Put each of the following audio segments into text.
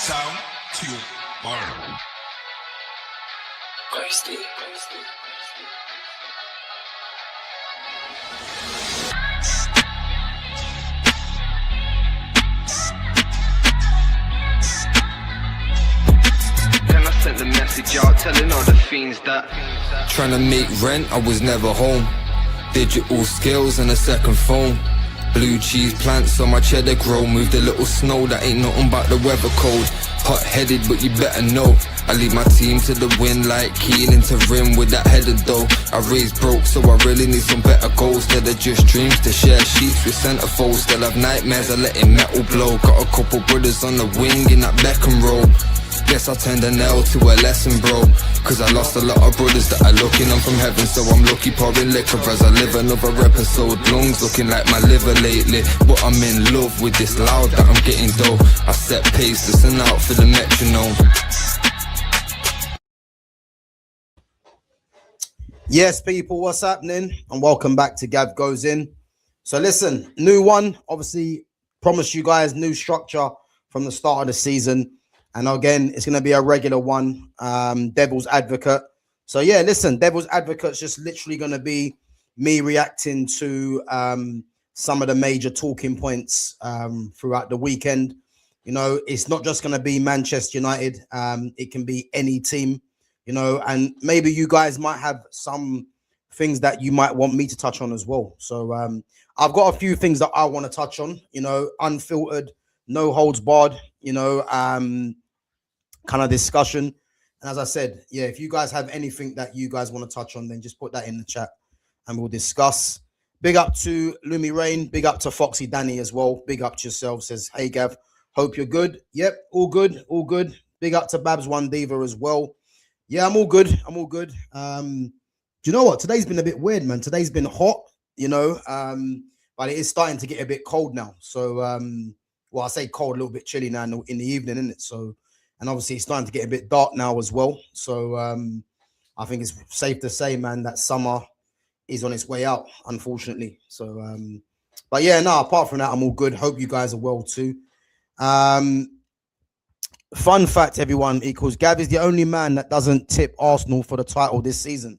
Sound to your bar. Then I sent the message out telling all the fiends that trying to make rent, I was never home. Digital skills and a second phone. Blue cheese plants on my cheddar grow. Moved a little snow, that ain't nothing but the weather cold. Hot-headed, but you better know I lead my team to the win like Keane into rim with that header though. I raised broke, so I really need some better goals. Instead of just dreams to share sheets with centerfolds. Still have nightmares of letting metal blow. Got a couple brothers on the wing in that Beckham roll. Guess I turned an L to a lesson, bro. Cause I lost a lot of brothers that are looking on from heaven. So I'm lucky pouring liquor as I live another episode. Lungs looking like my liver lately. But I'm in love with this loud that I'm getting though. I set pace, listen out for the metronome. Yes, people, what's happening? And welcome back to Gav Goes In. So listen, new one. Obviously, promised you guys new structure from the start of the season. And again, it's going to be a regular one, Devil's Advocate. So yeah, listen, Devil's Advocate's just literally going to be me reacting to some of the major talking points throughout the weekend. You know, it's not just going to be Manchester United. It can be any team, you know, and maybe you guys might have some things that you might want me to touch on as well. So I've got a few things that I want to touch on, you know, unfiltered, no holds barred, you know, kind of discussion. And as I said, yeah, if you guys have anything that you guys want to touch on, then just put that in the chat and we'll discuss. Big up to Lumi Rain, big up to Foxy Danny as well. Big up to yourself, says, hey Gav, hope you're good. Yep, all good, all good. Big up to Babs One Diva as well. Yeah, I'm all good. I'm all good. Do you know what? Today's been a bit weird, man. Today's been hot, you know, but it is starting to get a bit cold now. So, well, I say cold, a little bit chilly now in the evening, isn't it? So, and obviously it's starting to get a bit dark now as well. So I think it's safe to say, man, that summer is on its way out, unfortunately. So, but yeah, no, apart from that, I'm all good. Hope you guys are well too. Fun fact, everyone, equals Gav is the only man that doesn't tip Arsenal for the title this season.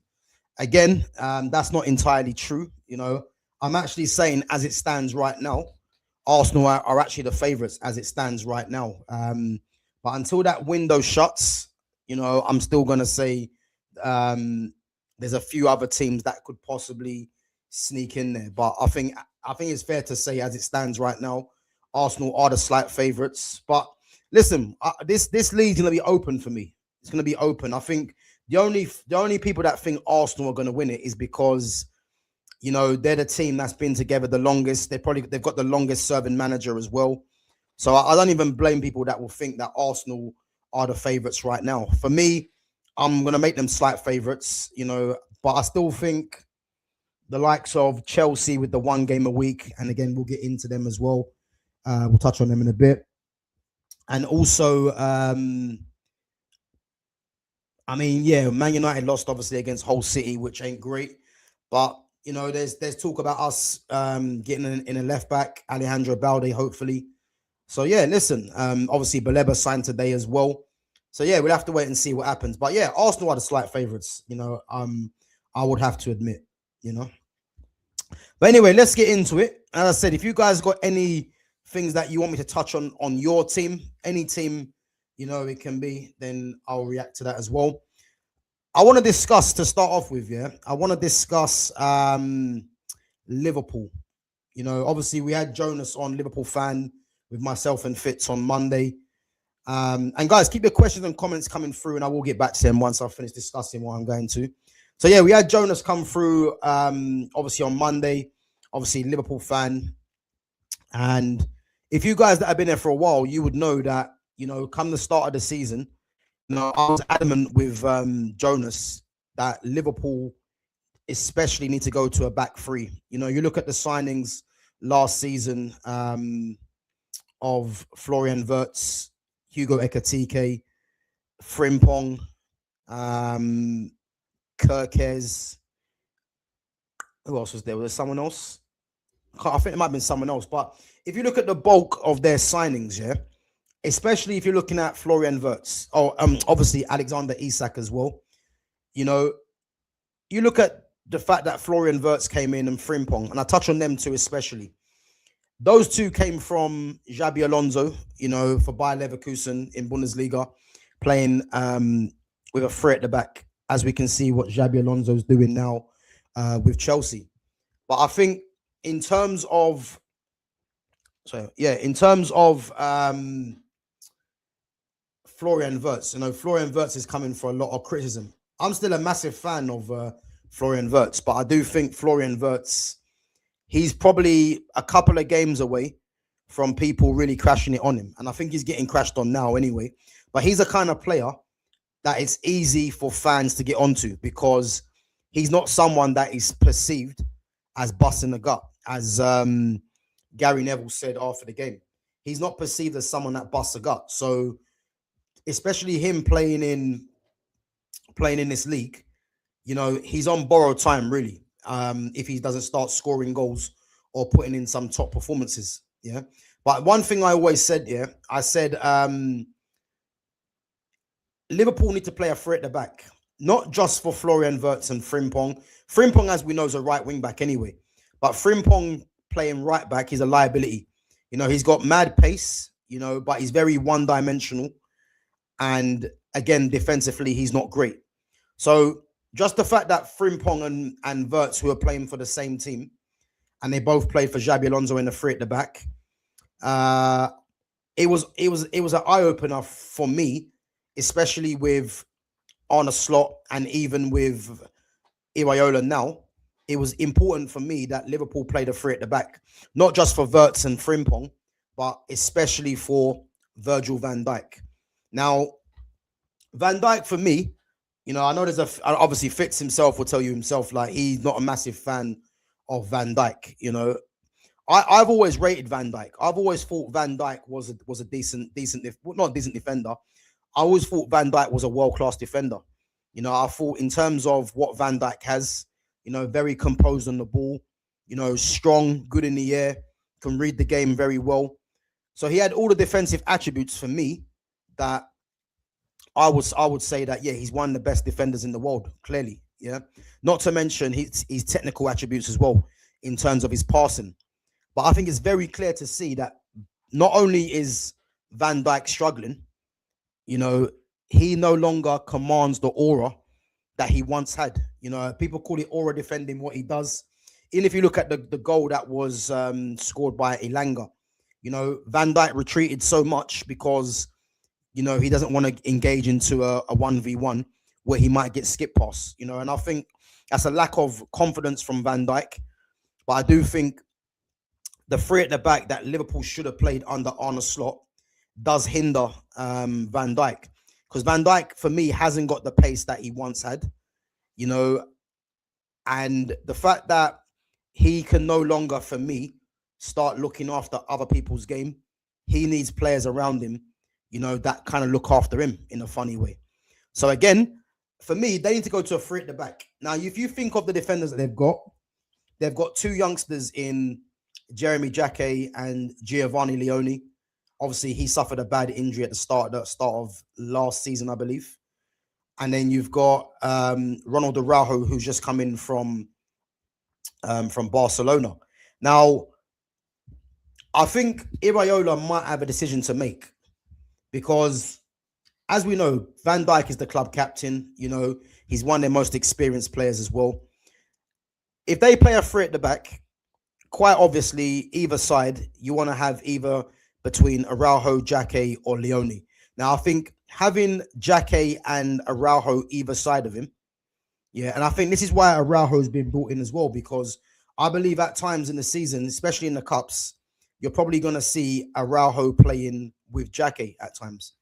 Again, that's not entirely true. You know, I'm actually saying as it stands right now, Arsenal are actually the favourites as it stands right now. But until that window shuts, you know, I'm still going to say there's a few other teams that could possibly sneak in there. But I think it's fair to say as it stands right now, Arsenal are the slight favourites. But listen, this league's going to be open for me. It's going to be open. I think the only people that think Arsenal are going to win it is because, you know, they're the team that's been together the longest. They've got the longest serving manager as well. So I don't even blame people that will think that Arsenal are the favourites right now. For me, I'm going to make them slight favourites, you know, but I still think the likes of Chelsea with the one game a week, and again, we'll get into them as well. We'll touch on them in a bit. And also, I mean, yeah, Man United lost obviously against Hull City, which ain't great. But, you know, there's talk about us getting in a left back, Alejandro Balde, hopefully. So, yeah, listen, obviously, Baleba signed today as well. So, yeah, we'll have to wait and see what happens. But, yeah, Arsenal are the slight favourites, you know, I would have to admit, you know. But anyway, let's get into it. As I said, if you guys got any things that you want me to touch on your team, any team, you know, it can be, then I'll react to that as well. I want to discuss, to start off with, yeah, I want to discuss Liverpool. You know, obviously, we had Jonas on, Liverpool fan, with myself and Fitz on Monday. And guys, keep your questions and comments coming through, and I will get back to them once I've finished discussing what I'm going to. So yeah, we had Jonas come through, obviously on Monday, obviously Liverpool fan. And if you guys that have been there for a while, you would know that, you know, come the start of the season, you know, I was adamant with Jonas that Liverpool especially need to go to a back three. You know, you look at the signings last season, of Florian Wirtz, Hugo Ekitike, Frimpong, Kirkes. Who else was there? Was there someone else? I think it might have been someone else. But if you look at the bulk of their signings, yeah, especially if you're looking at Florian Wirtz, obviously Alexander Isak as well. You know, you look at the fact that Florian Wirtz came in and Frimpong, and I touch on them too, especially. Those two came from Xabi Alonso, you know, for Bayer Leverkusen in Bundesliga, playing with a three at the back, as we can see what Xabi Alonso's doing now with Chelsea. But I think in terms of, Florian Wirtz, you know, Florian Wirtz is coming for a lot of criticism. I'm still a massive fan of Florian Wirtz, but I do think Florian Wirtz, he's probably a couple of games away from people really crashing it on him. And I think he's getting crashed on now anyway. But he's a kind of player that it's easy for fans to get onto because he's not someone that is perceived as busting the gut, as Gary Neville said after the game. He's not perceived as someone that busts a gut. So especially him playing in this league, you know, he's on borrowed time, really. If he doesn't start scoring goals or putting in some top performances. Yeah. But one thing I always said, I said Liverpool need to play a three at the back, not just for Florian Wirtz and Frimpong. Frimpong, as we know, is a right wing back anyway. But Frimpong playing right back, he's a liability. You know, he's got mad pace, you know, but he's very one-dimensional. And again, defensively, he's not great. So just the fact that Frimpong and Wirtz, who are playing for the same team, and they both played for Xabi Alonso in the three at the back, it was an eye-opener for me, especially with Arne Slot and even with Iraola now. It was important for me that Liverpool played a three at the back, not just for Wirtz and Frimpong, but especially for Virgil van Dijk. Now, Van Dijk, for me, you know, I know obviously Fitz himself will tell you himself, like, he's not a massive fan of Van Dijk. You know, I've always rated Van Dijk. I've always thought Van Dijk was a not decent defender. I always thought Van Dijk was a world-class defender. You know, I thought in terms of what Van Dijk has, you know, very composed on the ball, you know, strong, good in the air, can read the game very well. So he had all the defensive attributes for me that I would say that, yeah, he's one of the best defenders in the world, clearly. Yeah. Not to mention his technical attributes as well in terms of his passing. But I think it's very clear to see that not only is Van Dijk struggling, you know, he no longer commands the aura that he once had. You know, people call it aura defending, what he does. Even if you look at the goal that was scored by Elanga, you know, Van Dijk retreated so much because, you know, he doesn't want to engage into a 1v1 where he might get skip pass, you know, and I think that's a lack of confidence from Van Dijk. But I do think the three at the back that Liverpool should have played under Arne Slot does hinder Van Dijk, because Van Dijk, for me, hasn't got the pace that he once had, you know, and the fact that he can no longer, for me, start looking after other people's game. He needs players around him, you know, that kind of look after him in a funny way. So again, for me, they need to go to a three at the back. Now, if you think of the defenders that they've got two youngsters in Jeremy Jacquet and Giovanni Leone. Obviously, he suffered a bad injury at the start of last season, I believe. And then you've got Ronald Araujo, who's just come in from Barcelona. Now, I think Iraola might have a decision to make because, as we know, Van Dijk is the club captain. You know, he's one of their most experienced players as well. If they play a three at the back, quite obviously, either side, you want to have either between Araujo, Jacquet, or Leone. Now, I think having Jacquet and Araujo either side of him, yeah, and I think this is why Araujo has been brought in as well, because I believe at times in the season, especially in the Cups, you're probably going to see Araujo playing with Jacquet at times.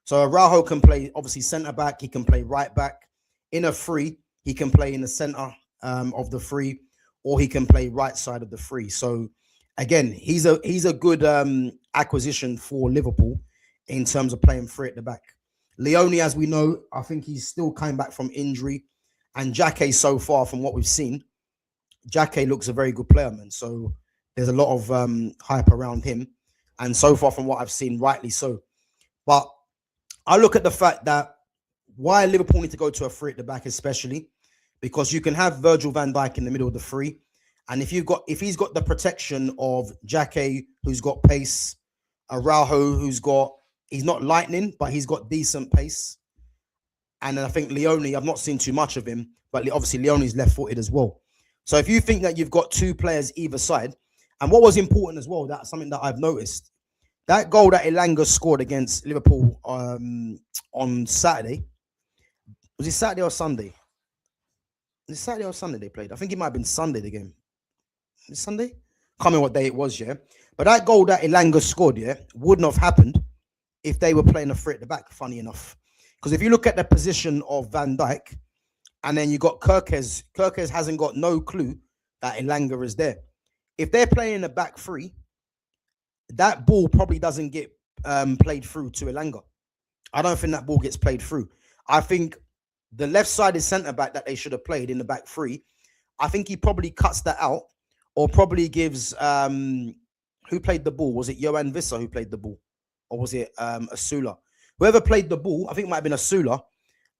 So Araujo can play, obviously, centre-back. He can play right-back. In a free, he can play in the centre of the free, or he can play right side of the free. So, again, he's a good acquisition for Liverpool in terms of playing three at the back. Leone, as we know, I think he's still coming back from injury. And Jacquet, so far, from what we've seen, Jacquet looks a very good player, man. So there's a lot of hype around him. And so far, from what I've seen, rightly so. But I look at the fact that why Liverpool need to go to a three at the back, especially because you can have Virgil van Dijk in the middle of the three. And if he's got the protection of Jake, who's got pace, Araujo, he's not lightning, but he's got decent pace. And then I think Leone, I've not seen too much of him, but obviously Leone's left-footed as well. So if you think that you've got two players either side, and what was important as well, that's something that I've noticed, that goal that Elanga scored against Liverpool on Saturday, was it Saturday or Sunday? Was it Saturday or Sunday they played? I think it might have been Sunday, the game. Sunday? Can't remember what day it was, yeah. But that goal that Elanga scored, yeah, wouldn't have happened if they were playing a three at the back, funny enough. Because if you look at the position of Van Dijk, and then you got Kirkes hasn't got no clue that Elanga is there. If they're playing a back three, that ball probably doesn't get played through to Elanga. I don't think that ball gets played through. I think the left-sided centre-back that they should have played in the back three, I think he probably cuts that out or probably gives... who played the ball? Was it Johan Visser who played the ball? Or was it Asula? Whoever played the ball, I think it might have been Asula.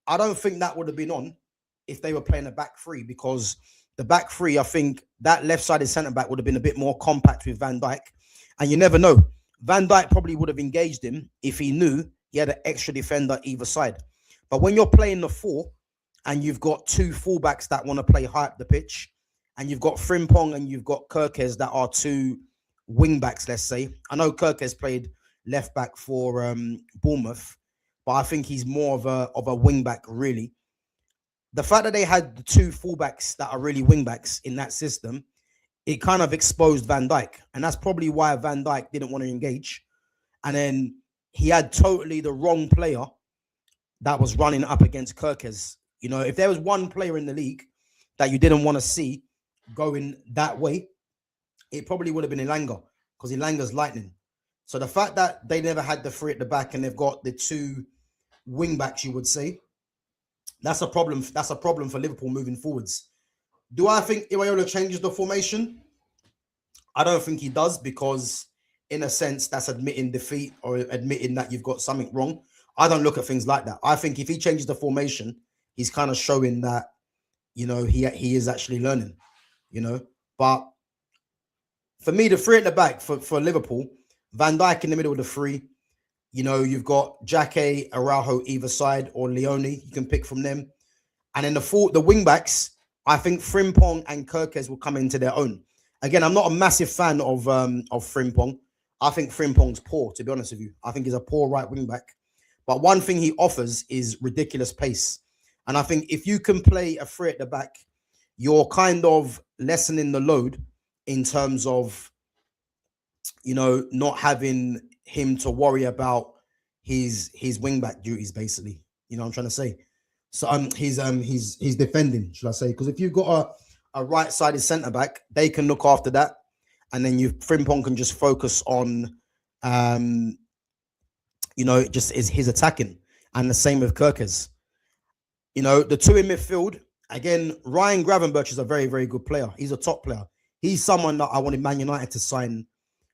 I don't think that would have been on if they were playing a back three, because the back three, I think that left-sided centre-back would have been a bit more compact with Van Dijk. And you never know. Van Dijk probably would have engaged him if he knew he had an extra defender either side. But when you're playing the four and you've got two fullbacks that want to play high up the pitch, and you've got Frimpong and you've got Kirkes that are two wing backs, let's say. I know Kirkes played left back for Bournemouth, but I think he's more of a wing back, really. The fact that they had the two fullbacks that are really wing backs in that system, it kind of exposed Van Dijk. And that's probably why Van Dijk didn't want to engage. And then he had totally the wrong player that was running up against Kirkes. You know, if there was one player in the league that you didn't want to see going that way, it probably would have been Elanga, because Elanga's lightning. So the fact that they never had the three at the back and they've got the two wing backs, you would say, that's a problem. That's a problem for Liverpool moving forwards. Do I think Iraola changes the formation? I don't think he does, because in a sense, that's admitting defeat or admitting that you've got something wrong. I don't look at things like that. I think if he changes the formation, he's kind of showing that, you know, he is actually learning, you know. But for me, the three at the back for Liverpool, Van Dijk in the middle of the three, you know, you've got Jake, Araujo either side, or Leone, you can pick from them. And then the wing backs, I think Frimpong and Kirkes will come into their own. Again, I'm not a massive fan of Frimpong. I think Frimpong's poor, to be honest with you. I think he's a poor right wing back. But one thing he offers is ridiculous pace. And I think if you can play a three at the back, you're kind of lessening the load in terms of, you know, not having him to worry about his wing back duties, basically. You know what I'm trying to say? So he's defending, should I say? Because if you've got a right-sided centre-back, they can look after that. And then Frimpong can just focus on, you know, just his attacking. And the same with Kirkes. You know, the two in midfield, again, Ryan Gravenberch is a very, very good player. He's a top player. He's someone that I wanted Man United to sign,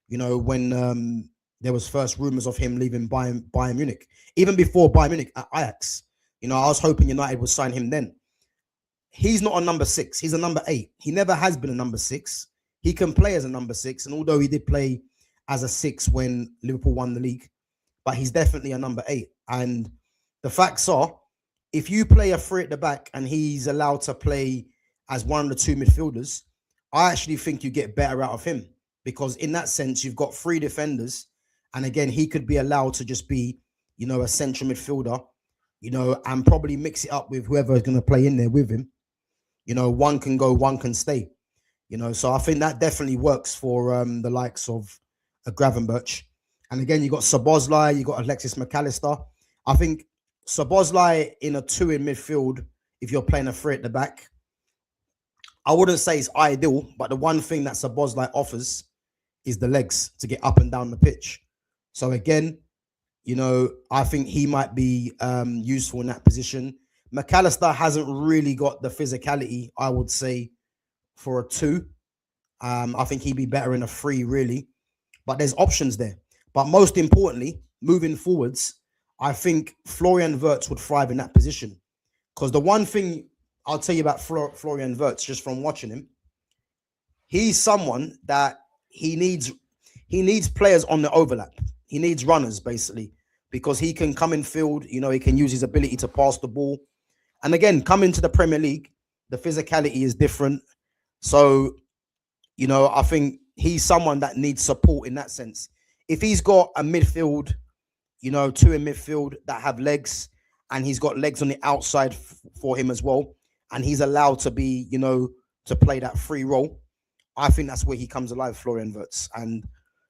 you know, when there was first rumours of him leaving Bayern Munich. Even before Bayern Munich at Ajax. You know, I was hoping United would sign him then. He's not a number 6. He's a number 8. He never has been a number 6. He can play as a number 6. And although he did play as a 6 when Liverpool won the league, but he's definitely a number 8. And the facts are, if you play a three at the back and he's allowed to play as one of the two midfielders, I actually think you get better out of him. Because in that sense, you've got 3 defenders. And again, he could be allowed to just be, you know, a central midfielder, you know, and probably mix it up with whoever is going to play in there with him. You know, one can go, one can stay. You know, so I think that definitely works for the likes of Gravenberch. And again, you got Szoboszlai, you got Alexis McAllister. I think Szoboszlai in a 2 in midfield, if you're playing a 3 at the back, I wouldn't say it's ideal, but the one thing that Szoboszlai offers is the legs to get up and down the pitch. So again, you know, I think he might be useful in that position. McAllister hasn't really got the physicality, I would say, for a 2. I think he'd be better in a 3, really. But there's options there. But most importantly, moving forwards, I think Florian Wirtz would thrive in that position. Because the one thing I'll tell you about Florian Wirtz, just from watching him, he's someone that he needs players on the overlap. He needs runners, basically, because he can come in field, he can use his ability to pass the ball. And again, coming to the Premier League, the physicality is different. So, I think he's someone that needs support in that sense. If he's got a midfield, two in midfield that have legs, and he's got legs on the outside for him as well, and he's allowed to be, to play that free role, I think that's where he comes alive, Florian Wirtz. And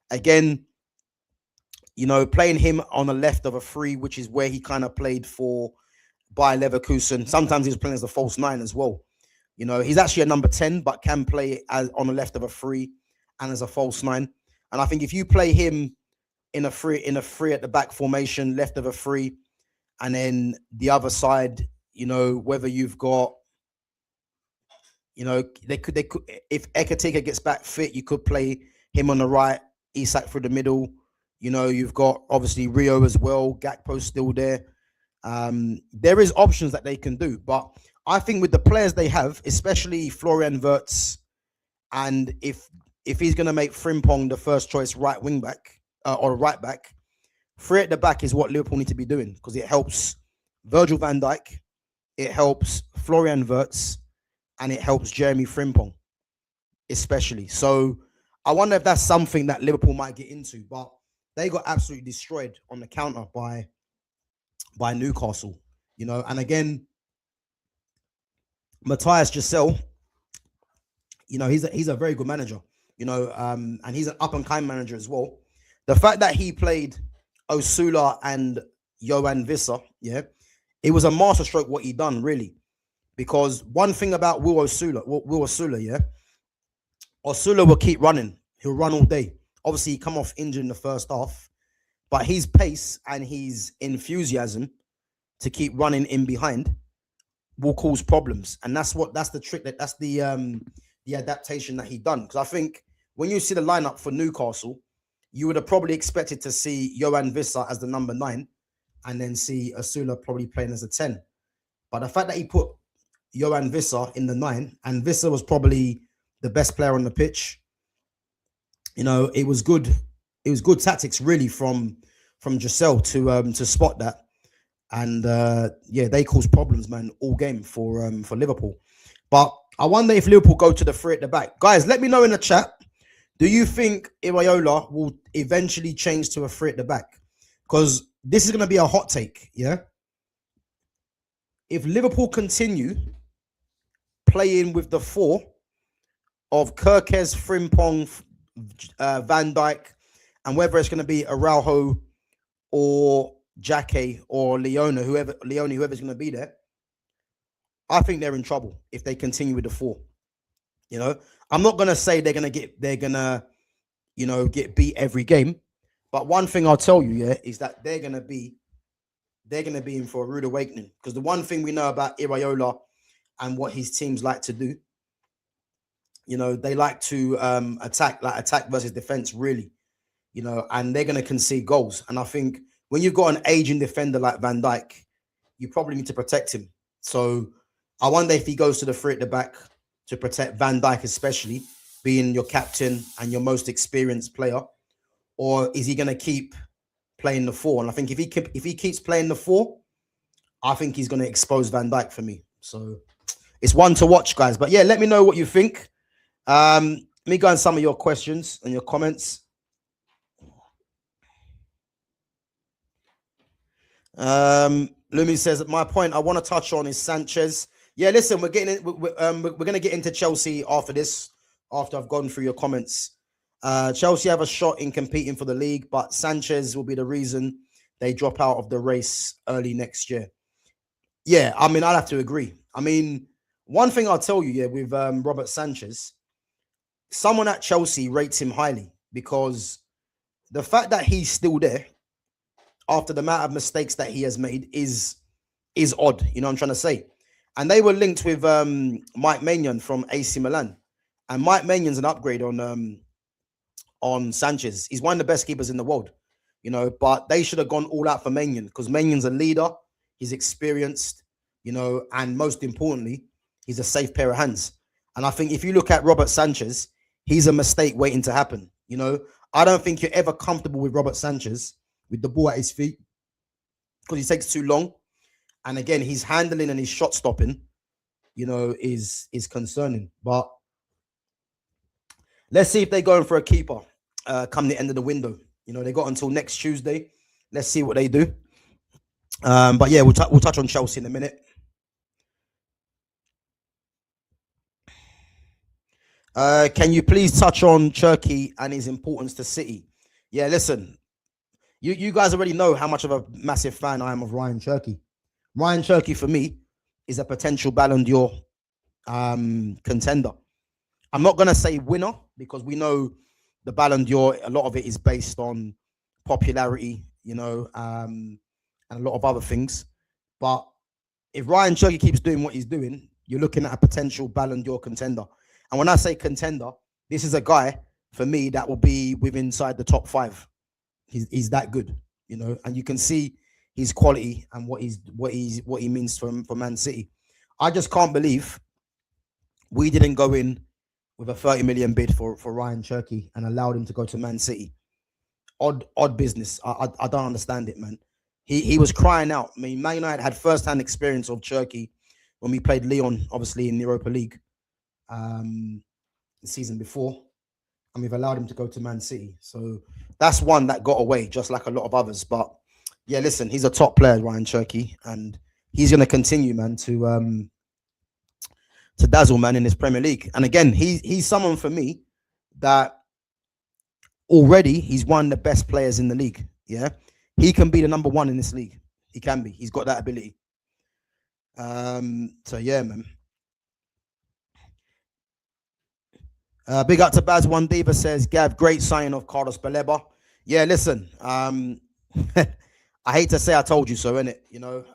again, playing him on the left of a free, which is where he kind of played for Bayer Leverkusen. Sometimes he's playing as a false 9 as well. He's actually a number 10, but can play as on the left of a free and as a false 9. And I think if you play him in a free at the back formation, left of a free, and then the other side, whether you've got, they could if Ekatika gets back fit, you could play him on the right, Isak through the middle. You've got obviously Rio as well. Gakpo's still there. There is options that they can do, but I think with the players they have, especially Florian Wirtz, and if he's going to make Frimpong the first choice right wing back or right back, three at the back is what Liverpool need to be doing, because it helps Virgil van Dijk, it helps Florian Wirtz, and it helps Jeremy Frimpong, especially. So I wonder if that's something that Liverpool might get into, but they got absolutely destroyed on the counter by Newcastle, and again, Matthias Giselle, he's a very good manager, and he's an up-and-coming manager as well. The fact that he played Osula and Johan Visser, it was a masterstroke what he done, really. Because one thing about Will Osula, Osula will keep running. He'll run all day. Obviously, he come off injured in the first half, but his pace and his enthusiasm to keep running in behind will cause problems. And that's the trick, that's the adaptation that he done. Because I think when you see the lineup for Newcastle, you would have probably expected to see Johan Visser as the number 9 and then see Osula probably playing as a 10. But the fact that he put Johan Visser in the 9, and Visser was probably the best player on the pitch, it was good. It was good tactics, really, from Giselle to spot that. And they caused problems, man, all game for Liverpool. But I wonder if Liverpool go to the three at the back. Guys, let me know in the chat. Do you think Iraola will eventually change to a three at the back? Because this is going to be a hot take, yeah? If Liverpool continue playing with the 4 of Kirkes, Frimpong, Van Dijk, and whether it's going to be Araujo or Jake or Leona, whoever's going to be there, I think they're in trouble if they continue with the 4. I'm not going to say they're going to get beat every game, but one thing I'll tell you, is that they're going to be in for a rude awakening. Because the one thing we know about Iraola and what his teams like to do, they like to attack versus defense, really, and they're going to concede goals. And I think when you've got an aging defender like Van Dijk, you probably need to protect him. So I wonder if he goes to the three at the back to protect Van Dijk, especially being your captain and your most experienced player, or is he going to keep playing the 4? And I think if he keeps playing the 4, I think he's going to expose Van Dijk for me. So it's one to watch, guys. But yeah, let me know what you think. Let me go on some of your questions and your comments. Lumi says, my point I want to touch on is Sanchez. Yeah, listen, we're going to get into Chelsea after this, after I've gone through your comments. Chelsea have a shot in competing for the league, but Sanchez will be the reason they drop out of the race early next year. Yeah, I mean, I'll have to agree. I mean, one thing I'll tell you, with Robert Sanchez, someone at Chelsea rates him highly, because the fact that he's still there after the amount of mistakes that he has made is odd. You know what I'm trying to say? And they were linked with Mike Maignan from AC Milan. And Mike Maignan an upgrade on Sanchez. He's one of the best keepers in the world. you know, but they should have gone all out for Maignan because Magnan's a leader, he's experienced, you know, and most importantly, he's a safe pair of hands. And I think if you look at Robert Sanchez, he's a mistake waiting to happen. You know, I don't think you're ever comfortable with Robert Sanchez with the ball at his feet because he takes too long. And again, his handling and his shot stopping, you know, is concerning. But let's see if they're going for a keeper come the end of the window. You know, they got until next Tuesday. Let's see what they do. But yeah, we'll touch on Chelsea in a minute. Can you please touch on Cherki and his importance to City? Yeah, listen, you guys already know how much of a massive fan I am of Ryan Cherki. Ryan Cherki, for me, is a potential Ballon d'Or contender. I'm not going to say winner because we know the Ballon d'Or, a lot of it is based on popularity, you know, and a lot of other things. But if Ryan Cherki keeps doing what he's doing, you're looking at a potential Ballon d'Or contender. And when I say contender, this is a guy, for me, that will be inside the top 5. He's that good, you know, and you can see his quality and what he means for Man City. I just can't believe we didn't go in with a 30 million bid for Ryan Cherki and allowed him to go to Man City. Odd business. I don't understand it, man. He was crying out. I mean, Man United had first-hand experience of Cherki when we played Lyon, obviously in the Europa League the season before, and we've allowed him to go to Man City. So that's one that got away, just like a lot of others. But yeah, listen, he's a top player, Ryan Cherki, and he's going to continue, man, to dazzle, man, in this Premier League. And again, he's someone for me that already he's one of the best players in the league. Yeah, he can be the number 1 in this league. He can be. He's got that ability. So yeah, man. Big up to Baz One Diva says, Gav, great signing of Carlos Baleba. Yeah, listen, I hate to say I told you so, innit? You know,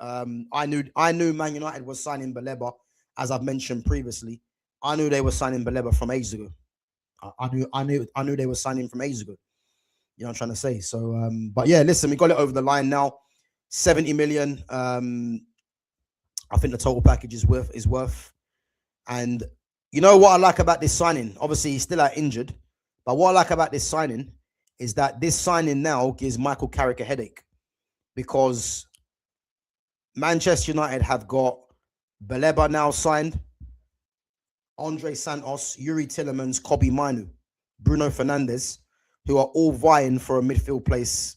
I knew Man United was signing Baleba, as I've mentioned previously. I knew they were signing Baleba from ages ago. I knew they were signing from ages ago. You know what I'm trying to say? So, but yeah, listen, we got it over the line now. 70 million. I think the total package is worth. And you know what I like about this signing? Obviously, he's still out injured. But what I like about this signing is that this signing now gives Michael Carrick a headache. Because Manchester United have got Baleba now signed, Andre Santos, Yuri Tillemans, Kobbie Mainoo, Bruno Fernandes, who are all vying for a midfield place.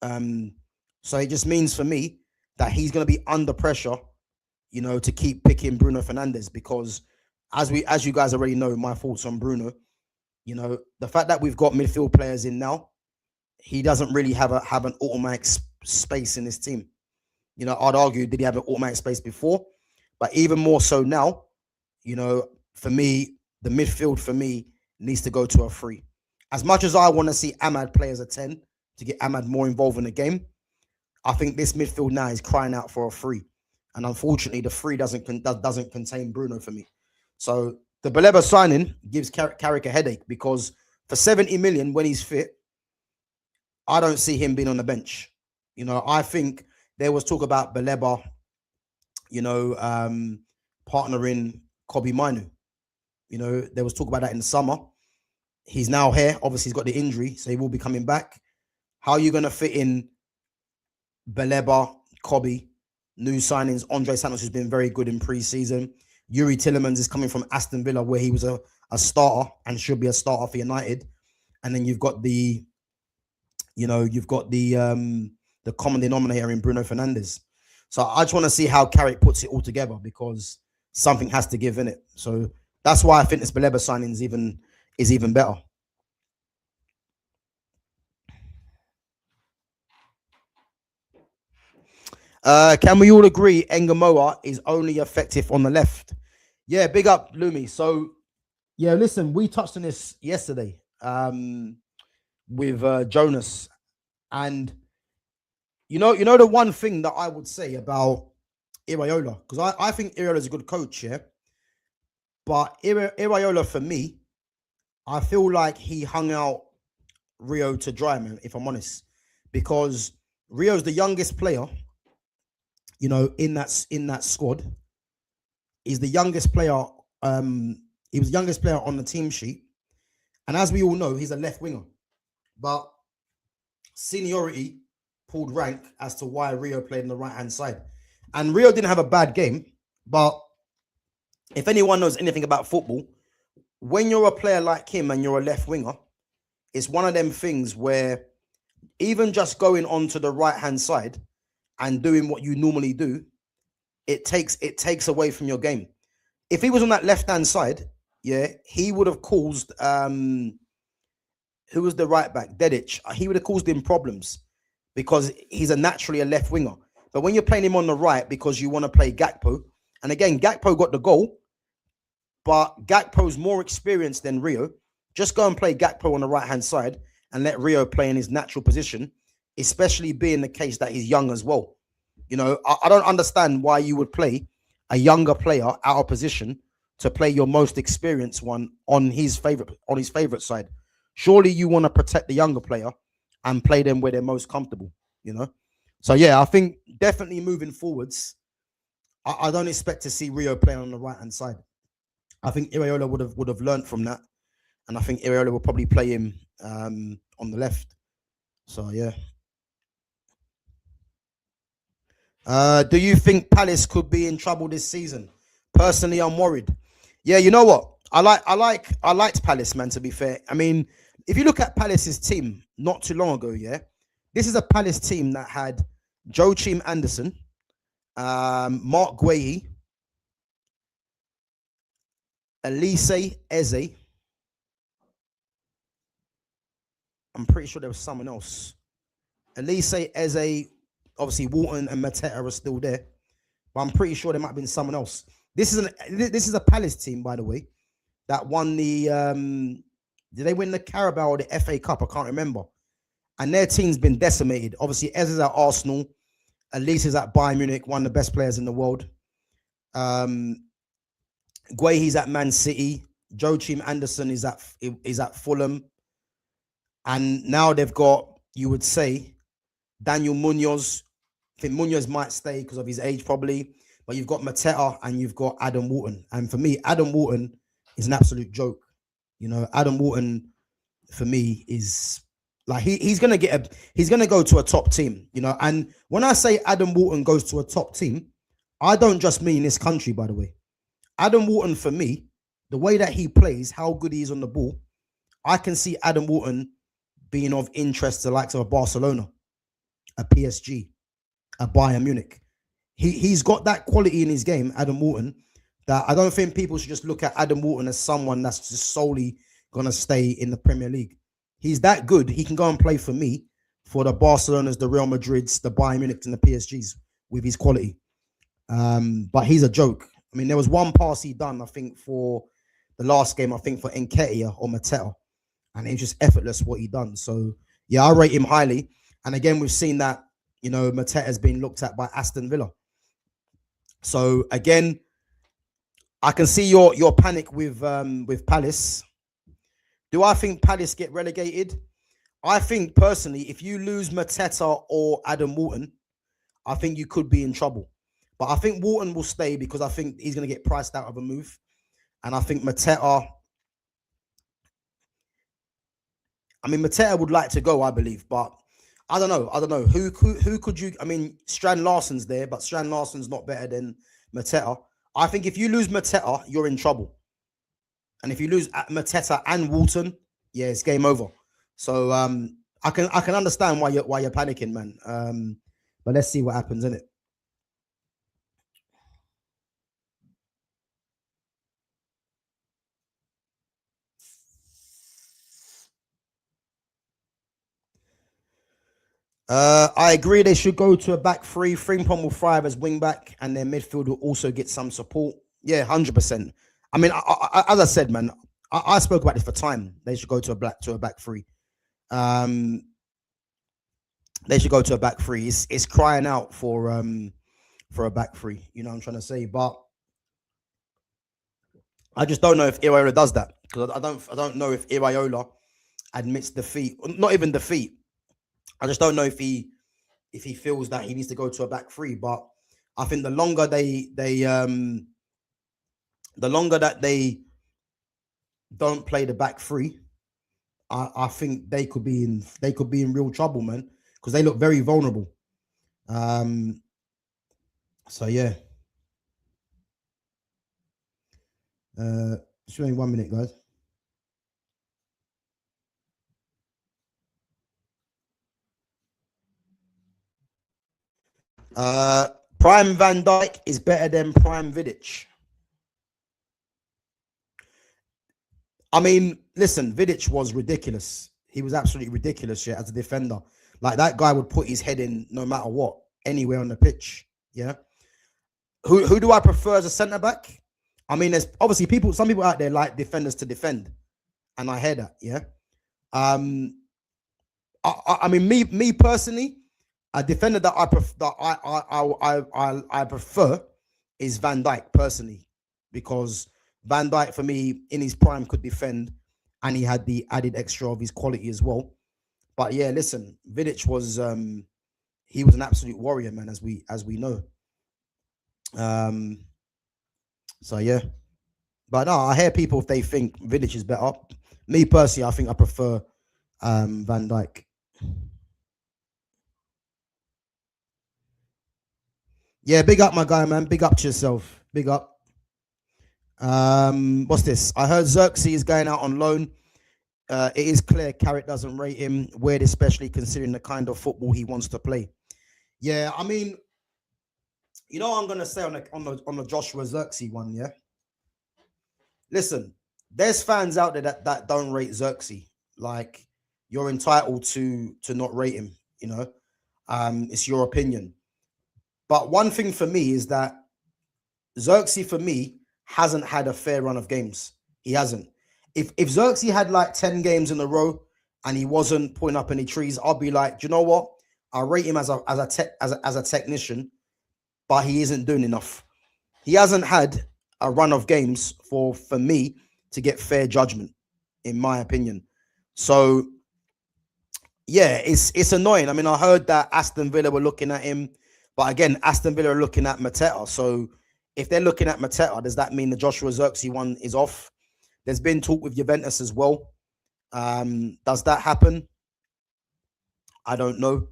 So it just means for me that he's going to be under pressure, you know, to keep picking Bruno Fernandes because as you guys already know, my thoughts on Bruno, you know, the fact that we've got midfield players in now, he doesn't really have an automatic space in this team. You know, I'd argue, did he have an automatic space before? But even more so now, you know, for me, the midfield for me needs to go to a 3. As much as I want to see Ahmad play as a 10 to get Ahmad more involved in the game, I think this midfield now is crying out for a 3. And unfortunately, the 3 doesn't contain Bruno for me. So the Baleba signing gives Carrick a headache because for 70 million when he's fit, I don't see him being on the bench. You know, I think there was talk about Baleba, you know, partnering Kobbie Mainoo. You know, there was talk about that in the summer. He's now here. Obviously, he's got the injury, so he will be coming back. How are you going to fit in Baleba, Kobbie, new signings? Andre Santos has been very good in pre-season. Yuri Tillemans is coming from Aston Villa, where he was a starter and should be a starter for United. And then you've got the common denominator in Bruno Fernandes. So I just want to see how Carrick puts it all together because something has to give in it. So that's why I think this Baleba signing is even better. Can we all agree Engamoa is only effective on the left? Yeah, big up, Lumi. So, yeah, listen, we touched on this yesterday with Jonas. And, you know the one thing that I would say about Iraola, because I think Iraola is a good coach, yeah? But Iraola, for me, I feel like he hung out Rio to dry, man, if I'm honest. because Rio's the youngest player, you know, in that squad. He's the youngest player. He was the youngest player on the team sheet, and as we all know, he's a left winger. But seniority pulled rank as to why Rio played on the right hand side, and Rio didn't have a bad game. But if anyone knows anything about football, when you're a player like him and you're a left winger, it's one of them things where even just going onto the right hand side and doing what you normally do, it takes away from your game. If he was on that left hand side, yeah, he would have caused who was the right back, Dedic. He would have caused him problems because he's naturally a left winger. But when you're playing him on the right because you want to play Gakpo, and again, Gakpo got the goal, but Gakpo's more experienced than Rio. Just go and play Gakpo on the right-hand side and let Rio play in his natural position, especially being the case that he's young as well. You know, I don't understand why you would play a younger player out of position to play your most experienced one on his favorite side. Surely you want to protect the younger player and play them where they're most comfortable, you know? So, yeah, I think definitely moving forwards, I don't expect to see Rio playing on the right-hand side. I think Iraola would have learned from that, and I think Iraola will probably play him on the left. So yeah. Do you think Palace could be in trouble this season? Personally, I'm worried. Yeah, you know what? I liked Palace, man. To be fair, I mean, if you look at Palace's team not too long ago, yeah, this is a Palace team that had Joachim Anderson, Mark Guehi, Elise Eze. I'm pretty sure there was someone else. Elise Eze, obviously Walton and Mateta are still there, but I'm pretty sure there might have been someone else. This is a Palace team, by the way, that won the did they win the Carabao or the FA Cup? I can't remember. And their team's been decimated. Obviously, Eze's at Arsenal, Elise is at Bayern Munich, one of the best players in the world. Guehi's at Man City. Joachim Anderson is at Fulham. And now they've got, you would say, Daniel Munoz. I think Munoz might stay because of his age probably. But you've got Mateta and you've got Adam Wharton. And for me, Adam Wharton is an absolute joke. You know, Adam Wharton, for me, is like he's gonna go to a top team, you know. And when I say Adam Wharton goes to a top team, I don't just mean this country, by the way. Adam Wharton, for me, the way that he plays, how good he is on the ball, I can see Adam Wharton being of interest to the likes of a Barcelona, a PSG, a Bayern Munich. He's got that quality in his game, Adam Wharton, that I don't think people should just look at Adam Wharton as someone that's just solely going to stay in the Premier League. He's that good. He can go and play for me, for the Barcelonas, the Real Madrids, the Bayern Munich and the PSGs with his quality. But he's a joke. I mean, there was one pass he done, I think, for the last game, I think for Nketiah or Mateta, and it's just effortless what he done. So, yeah, I rate him highly. And again, we've seen that, you know, Mateta has been looked at by Aston Villa. So, again, I can see your panic with Palace. Do I think Palace get relegated? I think, personally, if you lose Mateta or Adam Wharton, I think you could be in trouble. But I think Wharton will stay because I think he's going to get priced out of a move. And I think Mateta, Mateta would like to go, I believe. But I don't know. Who could you, I mean, Strand Larsen's there, but Strand Larsen's not better than Mateta. I think if you lose Mateta, you're in trouble. And if you lose Mateta and Wharton, yeah, it's game over. So I can understand why you're panicking, man. But let's see what happens, innit? I agree they should go to a back three. Frimpong will thrive as wing back, and their midfield will also get some support. Yeah, 100%. I mean, as I said, man, I spoke about this for time. They should go to a back three. They should go to a back three. It's crying out for a back three. You know what I'm trying to say? But I just don't know if Iraola does that, because I don't know if Iraola admits defeat. Not even defeat. I just don't know if he feels that he needs to go to a back three. But I think the longer that they don't play the back three, I think they could be in real trouble, man, because they look very vulnerable. So yeah. Just wait 1 minute, guys. Prime Van Dijk is better than Prime Vidic. I mean, listen, Vidic was ridiculous. He was absolutely ridiculous, yeah, as a defender. Like, that guy would put his head in no matter what, anywhere on the pitch. Yeah. Who do I prefer as a centre back? I mean, there's obviously some people out there like defenders to defend, and I hear that. Yeah. I mean, me personally, a defender that I prefer is Van Dijk personally, because Van Dijk for me in his prime could defend, and he had the added extra of his quality as well. But yeah, listen, Vidic was he was an absolute warrior, man, as we know. So yeah, but no, I hear people if they think Vidic is better. Me personally, I think I prefer Van Dijk. Yeah, big up, my guy, man. Big up to yourself. Big up. What's this? I heard Xerxes is going out on loan. It is clear Carrick doesn't rate him. Weird, especially considering the kind of football he wants to play. Yeah, I mean, you know what I'm gonna say on the Joshua Xerxes one, yeah. Listen, there's fans out there that don't rate Xerxes. Like, you're entitled to not rate him. You know, it's your opinion. But one thing for me is that Xerxes, for me, hasn't had a fair run of games. He hasn't. If Xerxes had like 10 games in a row and he wasn't putting up any trees, I'll be like, do you know what? I rate him as a technician, but he isn't doing enough. He hasn't had a run of games for me to get fair judgment, in my opinion. So yeah, it's annoying. I mean, I heard that Aston Villa were looking at him, but again, Aston Villa are looking at Mateta. So if they're looking at Mateta, does that mean the Joshua Xerxes one is off? There's been talk with Juventus as well. Does that happen? I don't know.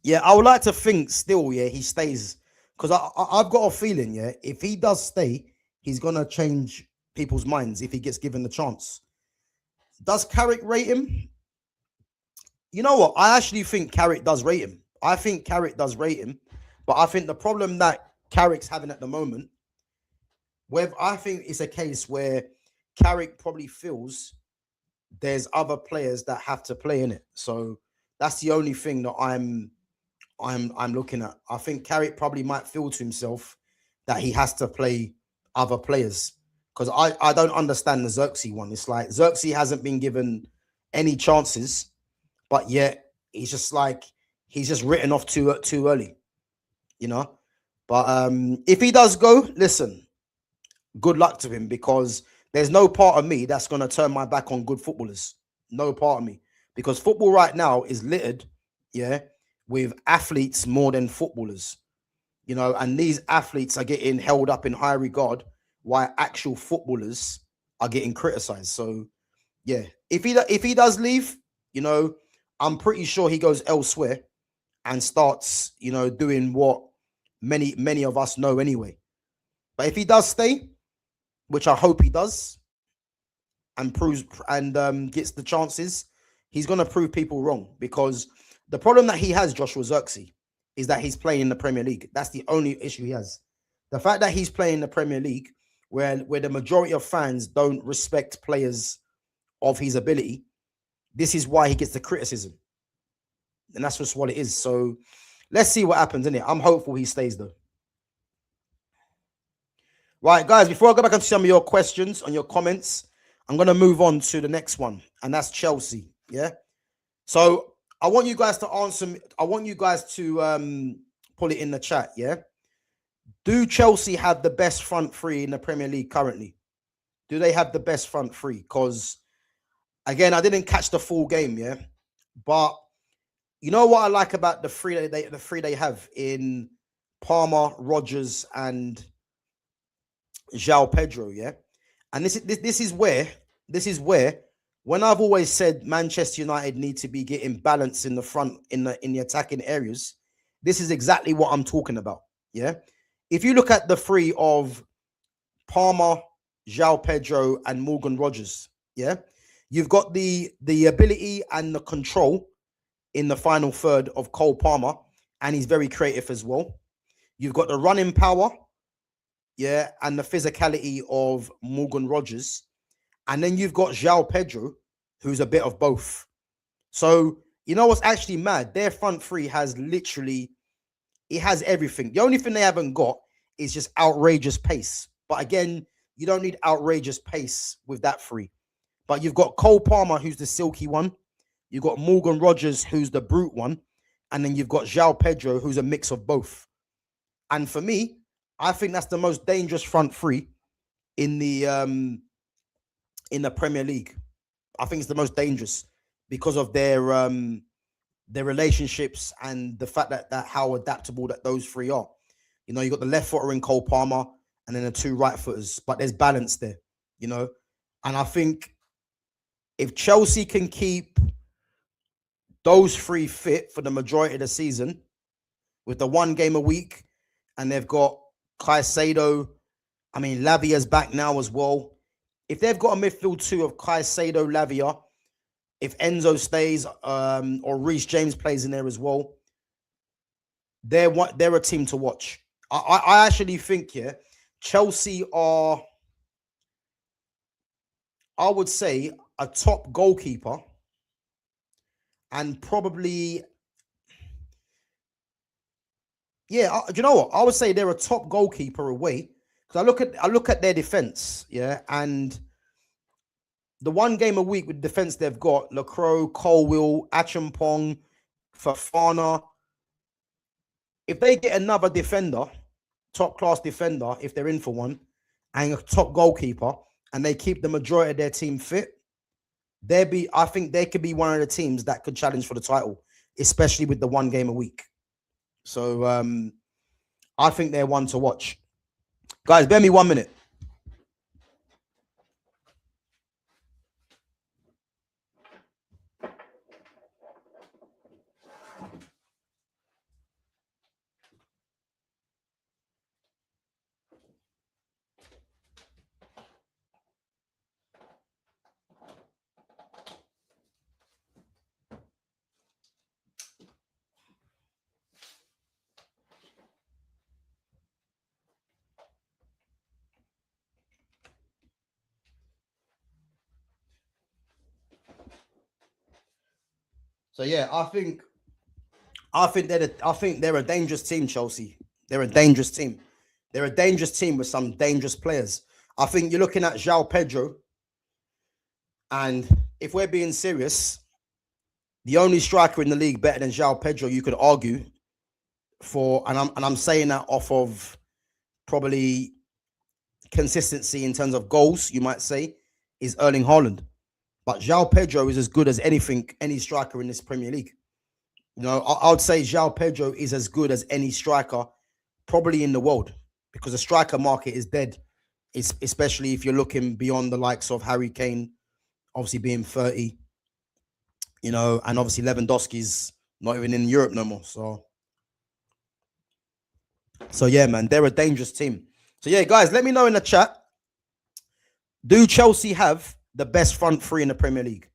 Yeah, I would like to think still, yeah, he stays. Because I've got a feeling, yeah, if he does stay, he's going to change people's minds if he gets given the chance. Does Carrick rate him? You know what? I actually think Carrick does rate him. I think Carrick does rate him. But I think the problem that Carrick's having at the moment, where I think it's a case where Carrick probably feels there's other players that have to play in it. So that's the only thing that I'm looking at. I think Carrick probably might feel to himself that he has to play other players, because I don't understand the Xerxes one. It's like Xerxes hasn't been given any chances, but yet he's just written off too early, you know. But if he does go, listen, good luck to him, because there's no part of me that's going to turn my back on good footballers. No part of me, because football right now is littered, yeah, with athletes more than footballers, you know, and these athletes are getting held up in high regard while actual footballers are getting criticized. So yeah, if he does leave, you know, I'm pretty sure he goes elsewhere and starts, you know, doing what many of us know anyway. But if he does stay, which I hope he does, and proves and gets the chances, he's going to prove people wrong, because the problem that he has, Joshua Xerxes, is that he's playing in the Premier League. That's the only issue he has. The fact that he's playing in the Premier League, where the majority of fans don't respect players of his ability, this is why he gets the criticism. And that's just what it is. So let's see what happens, innit? I'm hopeful he stays, though. Right, guys, before I go back into some of your questions and your comments, I'm going to move on to the next one, and that's Chelsea, yeah? So I want you guys to answer. I want you guys to put it in the chat, yeah? Do Chelsea have the best front three in the Premier League currently? Do they have the best front three? Because Again, I didn't catch the full game, yeah. But you know what I like about the three they have in Palmer, Rogers, and João Pedro, yeah. And this is where when I've always said Manchester United need to be getting balance in the front in the attacking areas, this is exactly what I'm talking about. Yeah. If you look at the three of Palmer, João Pedro, and Morgan Rogers, yeah, you've got the ability and the control in the final third of Cole Palmer, and he's very creative as well. You've got the running power, yeah, and the physicality of Morgan Rogers. And then you've got João Pedro, who's a bit of both. So, you know what's actually mad? Their front three has literally, it has everything. The only thing they haven't got is just outrageous pace. But again, you don't need outrageous pace with that three. But you've got Cole Palmer, who's the silky one. You've got Morgan Rogers, who's the brute one. And then you've got João Pedro, who's a mix of both. And for me, I think that's the most dangerous front three in the Premier League. I think it's the most dangerous because of their relationships and the fact that how adaptable that those three are. You know, you got the left footer in Cole Palmer and then the two right footers, but there's balance there, you know. And I think if Chelsea can keep those three fit for the majority of the season with the one game a week, and they've got Caicedo, I mean, Lavia's back now as well. If they've got a midfield two of Caicedo, Lavia, if Enzo stays or Reece James plays in there as well, they're a team to watch. I actually think, yeah, Chelsea are, I would say, a top goalkeeper and probably, yeah, do you know what? I would say they're a top goalkeeper away. Because I look at their defense, yeah, and the one game a week with defense they've got, Lacroix, Colwill, Achampong, Fafana. If they get another defender, top class defender, if they're in for one, and a top goalkeeper, and they keep the majority of their team fit, I think they could be one of the teams that could challenge for the title, especially with the one game a week. So I think they're one to watch. Guys, bear me 1 minute. So yeah, I think they're a dangerous team, Chelsea. They're a dangerous team. They're a dangerous team with some dangerous players. I think you're looking at João Pedro, and if we're being serious, the only striker in the league better than João Pedro, you could argue for, and I'm saying that off of probably consistency in terms of goals, you might say, is Erling Haaland. But João Pedro is as good as any striker in this Premier League. You know, I would say João Pedro is as good as any striker probably in the world, because the striker market is dead, especially if you're looking beyond the likes of Harry Kane, obviously being 30, you know, and obviously Lewandowski's not even in Europe no more. So yeah, man, they're a dangerous team. So yeah, guys, let me know in the chat. Do Chelsea have the best front three in the Premier League?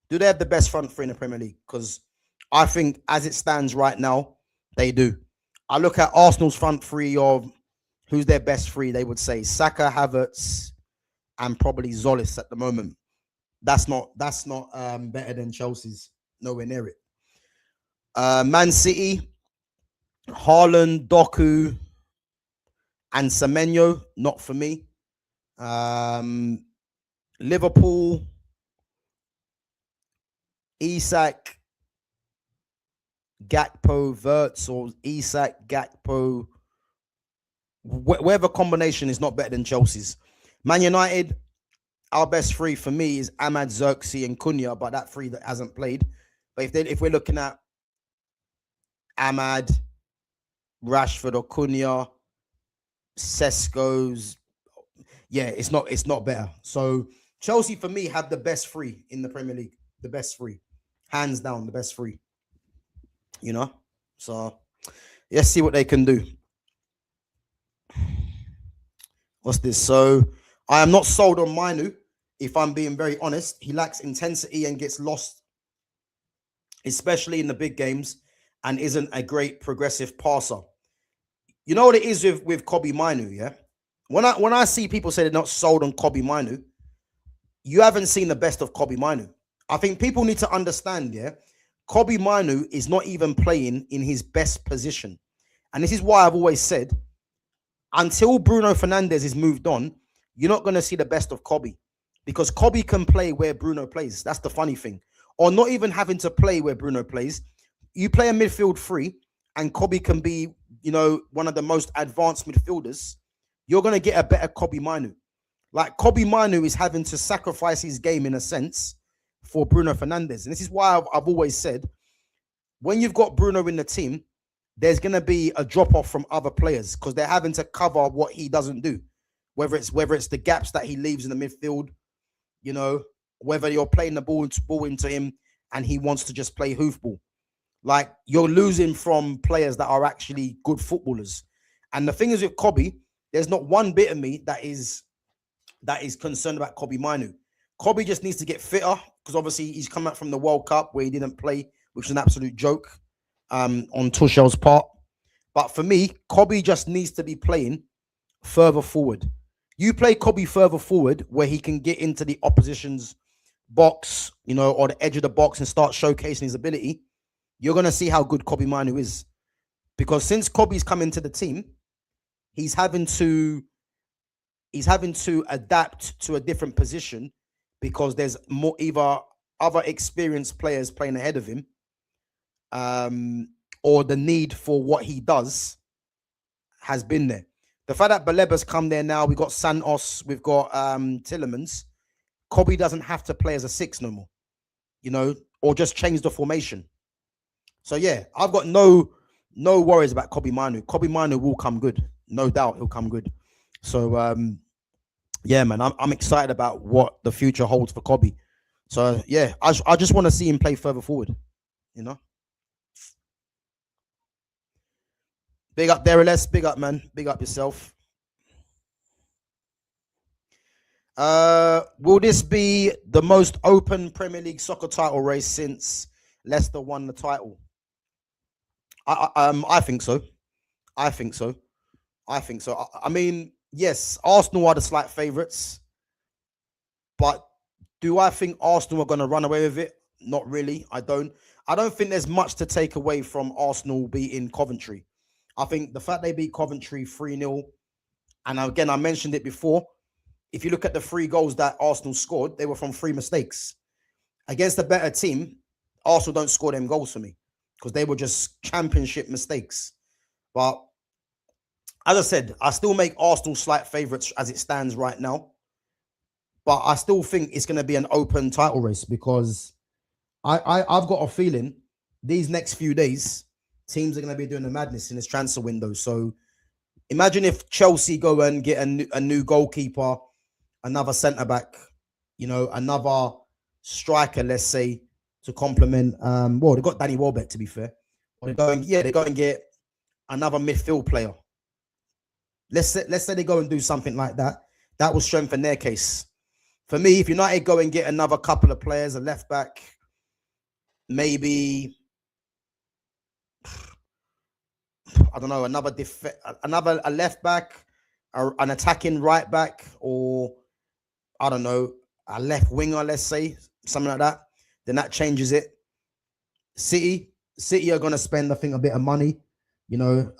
Do they have the best front three in the Premier League? Because I think as it stands right now, they do. I look at Arsenal's front three of who's their best three. They would say Saka, Havertz, and probably Zolis at the moment. That's not better than Chelsea's. Nowhere near it. Man City, Haaland, Doku, and Semenyo, not for me. Liverpool, Isak, Gakpo, Wirtz, or Isak, Gakpo, whatever combination is not better than Chelsea's. Man United, our best three for me is Ahmad, Xerxes, and Cunha, but that three that hasn't played. But if we're looking at Ahmad, Rashford, or Cunha, Sesko's, yeah, it's not better. So Chelsea for me have the best three in the Premier League, the best three, hands down, the best three. You know, so let's see what they can do. What's this? So I am not sold on Mainu. If I'm being very honest, he lacks intensity and gets lost, especially in the big games, and isn't a great progressive passer. You know what it is with Kobbie Mainu, yeah? When I see people say they're not sold on Kobbie Mainu, you haven't seen the best of Kobbie Mainu. I think people need to understand, yeah, Kobbie Mainu is not even playing in his best position. And this is why I've always said, until Bruno Fernandes is moved on, you're not going to see the best of Kobbie. Because Kobbie can play where Bruno plays. That's the funny thing. Or not even having to play where Bruno plays. You play a midfield three, and Kobbie can be, you know, one of the most advanced midfielders. You're going to get a better Kobbie Mainu. Like, Kobbie Mainu is having to sacrifice his game in a sense for Bruno Fernandes. And this is why I've always said, when you've got Bruno in the team, there's going to be a drop-off from other players because they're having to cover what he doesn't do. Whether it's the gaps that he leaves in the midfield, you know, whether you're playing the ball into him and he wants to just play hoofball. Like, you're losing from players that are actually good footballers. And the thing is with Kobbie, there's not one bit of me that is concerned about Kobbie Mainu. Kobbie just needs to get fitter because obviously he's come out from the World Cup where he didn't play, which is an absolute joke on Tuchel's part. But for me, Kobbie just needs to be playing further forward. You play Kobbie further forward where he can get into the opposition's box, you know, or the edge of the box and start showcasing his ability. You're going to see how good Kobbie Mainu is. Because since Kobbie's come into the team, he's having to adapt to a different position because there's more either other experienced players playing ahead of him, or the need for what he does has been there. The fact that Baleba's come there now, we've got Santos, we've got Tillemans. Kobbie doesn't have to play as a 6 no more, you know, or just change the formation. So yeah, I've got no worries about Kobbie Mainu. Kobbie Mainu will come good, no doubt. He'll come good. So yeah, man, I'm excited about what the future holds for Kobbie. So yeah, I just want to see him play further forward, you know. Big up, Dereles. Big up, man. Big up yourself. Will this be the most open Premier League soccer title race since Leicester won the title? I think so. I think so. I mean, yes, Arsenal are the slight favourites, but do I think Arsenal are going to run away with it? Not really. I don't think there's much to take away from Arsenal beating Coventry. I think the fact they beat Coventry 3-0, and again, I mentioned it before, if you look at the 3 goals that Arsenal scored, they were from 3 mistakes. Against a better team, Arsenal don't score them goals for me because they were just championship mistakes. But as I said, I still make Arsenal slight favourites as it stands right now. But I still think it's going to be an open title race because I've got a feeling these next few days, teams are going to be doing the madness in this transfer window. So imagine if Chelsea go and get a new goalkeeper, another centre-back, you know, another striker, let's say, to complement. Well, they got Danny Welbeck, to be fair. They go and get another midfield player. Let's say they go and do something like that. That will strengthen their case. For me, if United go and get another couple of players, a left back, maybe, I don't know, a left back, an attacking right back, or I don't know, a left winger, let's say, something like that, then that changes it. City are going to spend, I think, a bit of money, you know.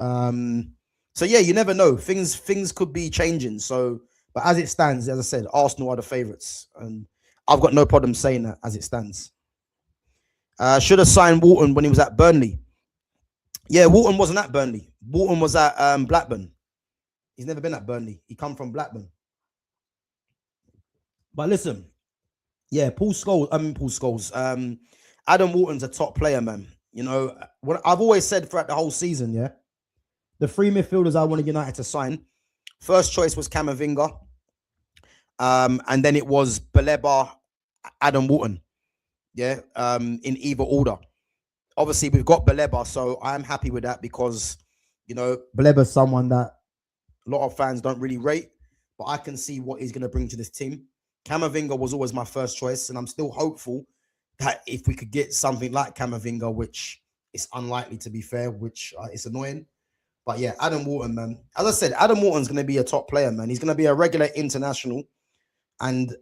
So yeah, you never know. Things could be changing. So, but as it stands, as I said, Arsenal are the favourites, and I've got no problem saying that as it stands. Should have signed Walton when he was at Burnley. Yeah, Walton wasn't at Burnley. Walton was at Blackburn. He's never been at Burnley. He come from Blackburn. But listen, yeah, Paul Scholes. Adam Wharton's a top player, man. You know, what I've always said throughout the whole season, yeah, the three midfielders I wanted United to sign. First choice was Camavinga, and then it was Baleba, Adam Wharton, yeah, in either order. Obviously, we've got Baleba, so I'm happy with that because, you know, Baleba's someone that a lot of fans don't really rate, but I can see what he's going to bring to this team. Camavinga was always my first choice, and I'm still hopeful that if we could get something like Camavinga, which is unlikely to be fair, which is annoying. But yeah, Adam Wharton, man. As I said, Adam Wharton's going to be a top player, man. He's going to be a regular international. And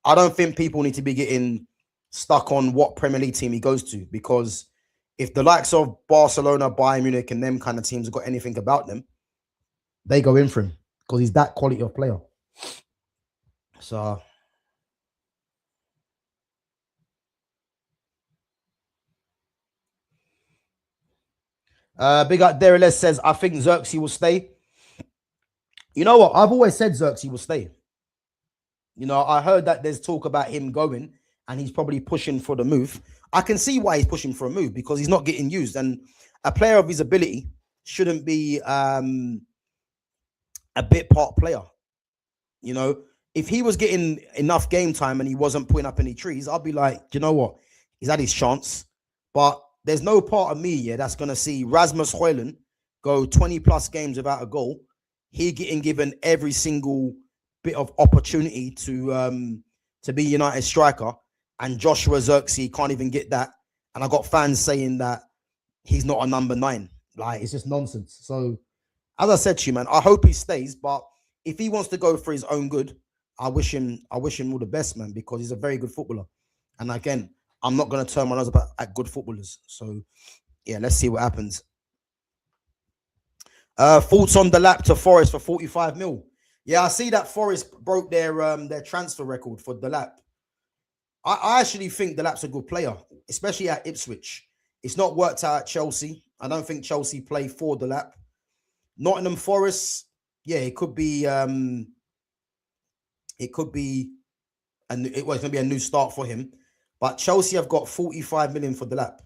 I don't think people need to be getting stuck on what Premier League team he goes to, because if the likes of Barcelona, Bayern Munich, and them kind of teams have got anything about them, they go in for him because he's that quality of player. So big up Deriles says, I think Xerxes will stay. You know what? I've always said Xerxes will stay. You know, I heard that there's talk about him going and he's probably pushing for the move. I can see why he's pushing for a move because he's not getting used. And a player of his ability shouldn't be a bit part player. You know, if he was getting enough game time and he wasn't putting up any trees, I'd be like, do you know what? He's had his chance. But there's no part of me, yeah, that's going to see Rasmus Højlund go 20 plus games without a goal. He getting given every single bit of opportunity to be United striker, and Joshua Xerxes can't even get that. And I got fans saying that he's not a number 9. Like, it's just nonsense. So, as I said to you, man, I hope he stays. But if he wants to go for his own good, I wish him all the best, man, because he's a very good footballer. And again, I'm not going to turn my nose up at good footballers. So, yeah, let's see what happens. Thoughts on the lap to Forest for 45 mil. Yeah, I see that Forest broke their transfer record for the lap. I actually think the lap's a good player, especially at Ipswich. It's not worked out at Chelsea. I don't think Chelsea play for the lap. Nottingham Forest, yeah, it could be it's going to be a new start for him. But Chelsea have got 45 million for the lap.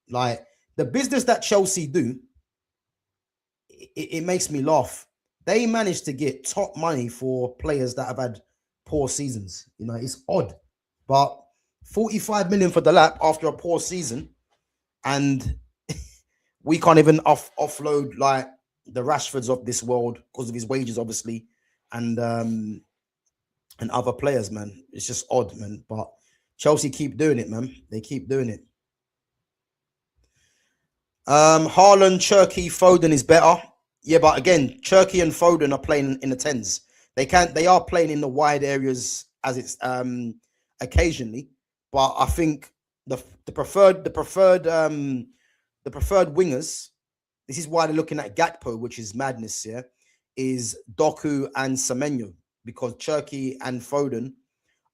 Like, the business that Chelsea do, it makes me laugh. They managed to get top money for players that have had poor seasons. You know, it's odd. But 45 million for the lap after a poor season, and we can't even offload like the Rashfords of this world because of his wages, obviously, and other players, man. It's just odd, man. But Chelsea keep doing it, man. They keep doing it. Haaland, Cherki, Foden is better. Yeah, but again, Cherki and Foden are playing in the 10s. They are playing in the wide areas as it's occasionally, but I think the preferred wingers. This is why they're looking at Gakpo, which is madness. Yeah, is Doku and Semenyo, because Cherki and Foden.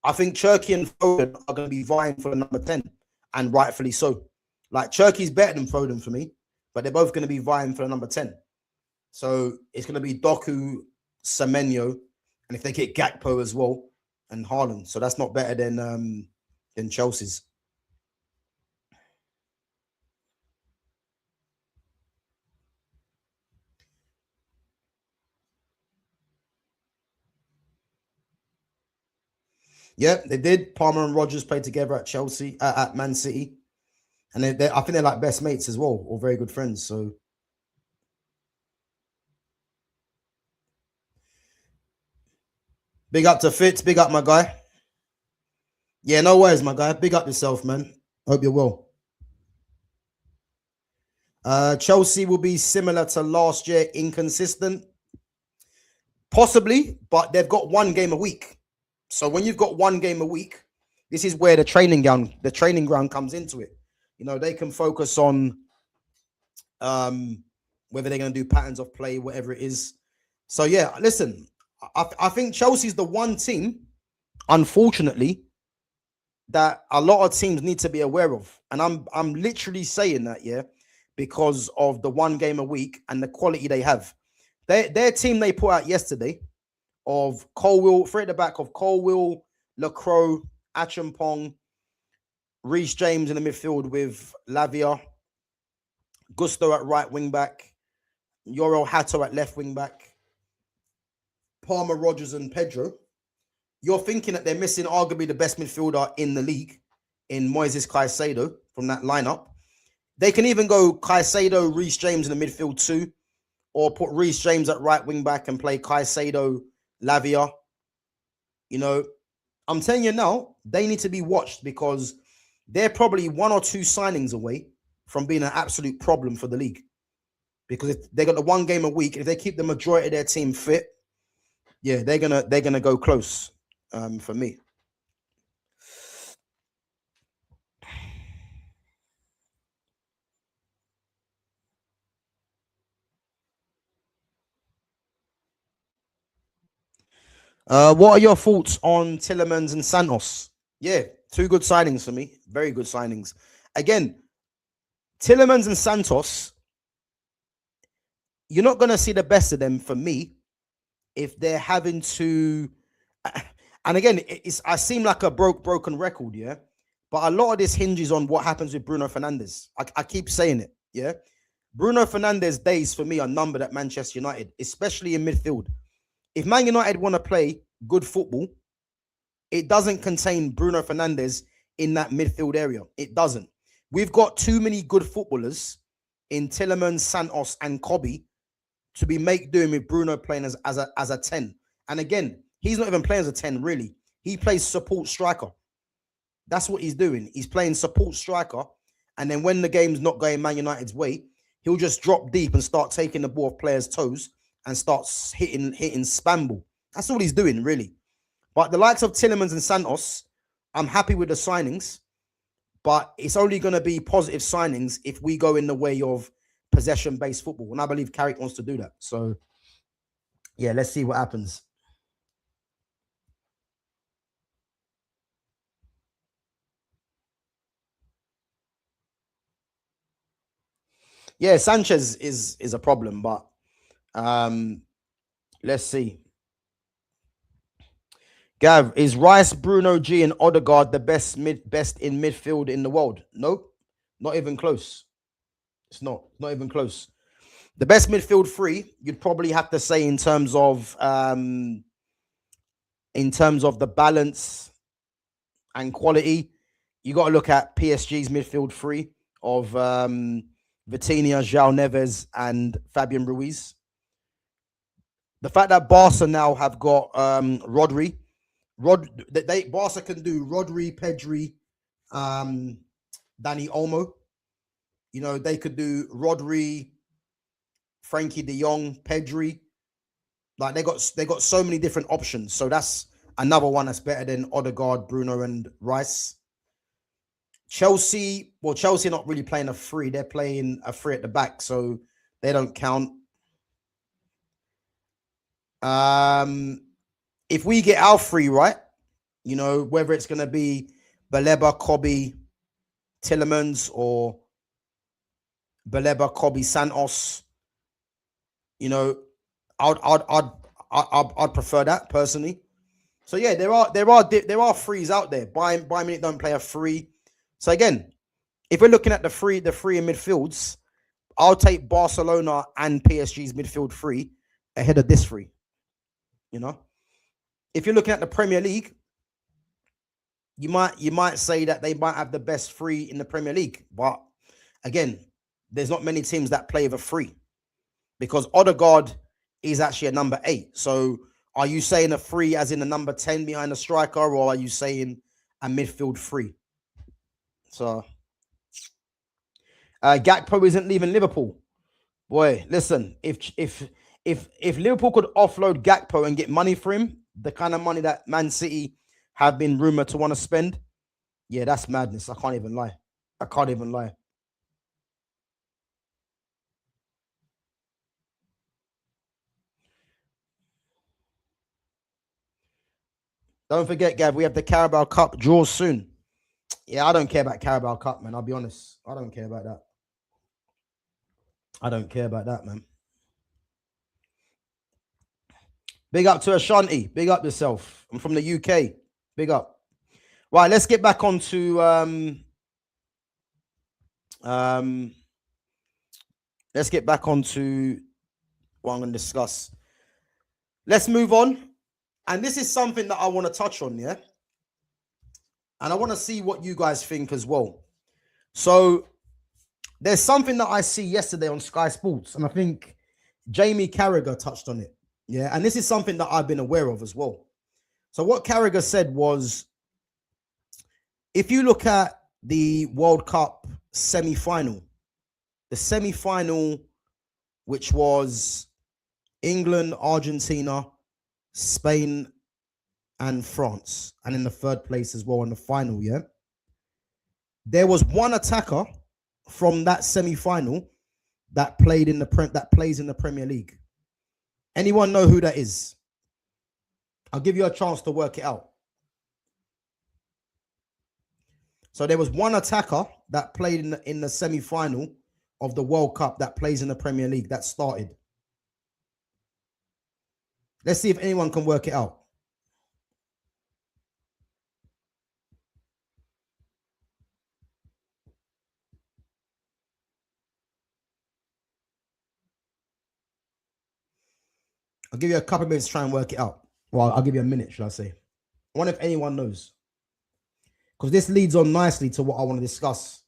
I think Cherki and Foden are going to be vying for the number 10, and rightfully so. Like, Cherki's better than Foden for me, but they're both going to be vying for the number 10. So it's going to be Doku, Semenyo, and if they get Gakpo as well, and Haaland. So that's not better than Chelsea's. Yeah, they did. Palmer and Rodgers played together at Chelsea, at Man City. And I think they're like best mates as well, or very good friends. So big up to Fitz. Big up, my guy. Yeah, no worries, my guy. Big up yourself, man. Hope you're well. Chelsea will be similar to last year, inconsistent. Possibly, but they've got one game a week. So when you've got one game a week, this is where the training ground comes into it. You know, they can focus on whether they're going to do patterns of play, whatever it is. So yeah, listen, I think Chelsea's the one team, unfortunately, that a lot of teams need to be aware of. And I'm literally saying that, yeah, because of the one game a week and the quality they have. Their team they put out yesterday of Colwill, three at the back of Colwill, Lacroix, Achampong, Reece James in the midfield with Lavia, Gusto at right wing back, Yorel Hato at left wing back, Palmer, Rogers, and Pedro. You're thinking that they're missing arguably the best midfielder in the league in Moises Caicedo from that lineup. They can even go Caicedo, Reece James in the midfield too, or put Reece James at right wing back and play Caicedo, Lavia. You know, I'm telling you now, they need to be watched because they're probably 1 or 2 signings away from being an absolute problem for the league. Because if they got the 1 game a week, if they keep the majority of their team fit, yeah, they're gonna go close. For me. What are your thoughts on Tillemans and Santos? Yeah, 2 good signings for me. Very good signings. Again, Tillemans and Santos, you're not going to see the best of them for me if they're having to. And again, I seem like a broken record, yeah? But a lot of this hinges on what happens with Bruno Fernandes. I keep saying it, yeah? Bruno Fernandes' days for me are numbered at Manchester United, especially in midfield. If Man United want to play good football, it doesn't contain Bruno Fernandes in that midfield area. It doesn't. We've got too many good footballers in Tillemans, Santos, and Kobe to be doing with Bruno playing as a 10. And again, he's not even playing as a 10, really. He plays support striker. That's what he's doing. He's playing support striker. And then when the game's not going Man United's way, he'll just drop deep and start taking the ball off players' toes and starts hitting spam ball. That's all he's doing, really. But the likes of Tillemans and Santos, I'm happy with the signings, but it's only going to be positive signings if we go in the way of possession-based football. And I believe Carrick wants to do that. So, yeah, let's see what happens. Yeah, Sanchez is a problem, but let's see. Gav, is Rice, Bruno G, and Odegaard the best in midfield in the world? Nope, not even close. It's not even close. The best midfield 3, you'd probably have to say in terms of the balance and quality, you got to look at PSG's midfield 3 of Vitinha, João Neves, and Fabian Ruiz. The fact that Barca now have got Rodri. Barca can do Rodri, Pedri, Dani Olmo. You know, they could do Rodri, Frankie de Jong, Pedri. Like they got so many different options. So that's another one that's better than Odegaard, Bruno, and Rice. Chelsea are not really playing a 3. They're playing a 3 at the back, so they don't count. If we get our 3 right, you know, whether it's going to be Baleba, Kobe, Tillemans, or Baleba, Kobe, Santos, you know, I'd prefer that personally. So yeah, there are 3s out there. Bayern Munich don't play a 3. So again, if we're looking at the 3 in midfields, I'll take Barcelona and PSG's midfield 3 ahead of this 3. You know, if you're looking at the Premier League, you might say that they might have the best 3 in the Premier League, but again, there's not many teams that play with a 3 because Odegaard is actually a number 8. So are you saying a 3 as in a number 10 behind the striker, or are you saying a midfield 3? So Gakpo isn't leaving Liverpool. Boy, listen, if Liverpool could offload Gakpo and get money for him, the kind of money that Man City have been rumored to want to spend, yeah, that's madness. I can't even lie. Don't forget, Gav, we have the Carabao Cup draws soon. Yeah, I don't care about Carabao Cup, man. I'll be honest. I don't care about that. Man. Big up to Ashanti. Big up yourself. I'm from the UK. Big up. Right, let's get back on to let's get back on to what I'm going to discuss. Let's move on. And this is something that I want to touch on, yeah? And I want to see what you guys think as well. So there's something that I see yesterday on Sky Sports, and I think Jamie Carragher touched on it. Yeah, and this is something that I've been aware of as well. So what Carragher said was, if you look at the World Cup semi-final, the semi-final, which was England, Argentina, Spain, and France, and in the third place as well in the final, yeah, there was one attacker from that semi-final that plays in the Premier League. Anyone know who that is? I'll give you a chance to work it out. So there was one attacker that played in the semi-final of the World Cup that plays in the Premier League that started. Let's see if anyone can work it out. I'll give you a couple of minutes to try and work it out. Well, I'll give you a minute, should I say. I wonder if anyone knows. Because this leads on nicely to what I want to discuss.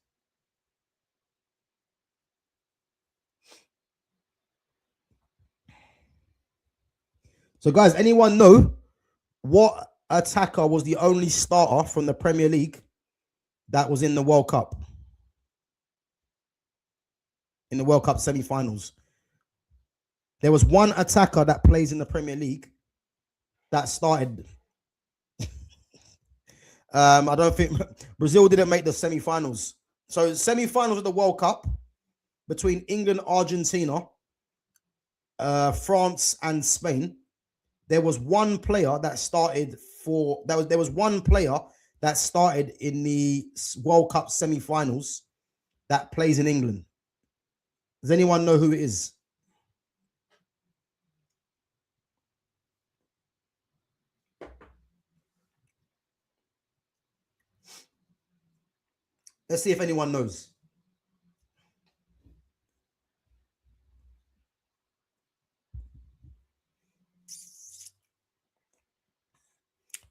So, guys, anyone know what attacker was the only starter from the Premier League that was in the World Cup? In the World Cup semi-finals. There was one attacker that plays in the Premier League that started. I don't think Brazil didn't make the semi-finals. So semi-finals of the World Cup between England, Argentina, France, and Spain. There was one player that started there was one player that started in the World Cup semi-finals that plays in England. Does anyone know who it is? Let's see if anyone knows.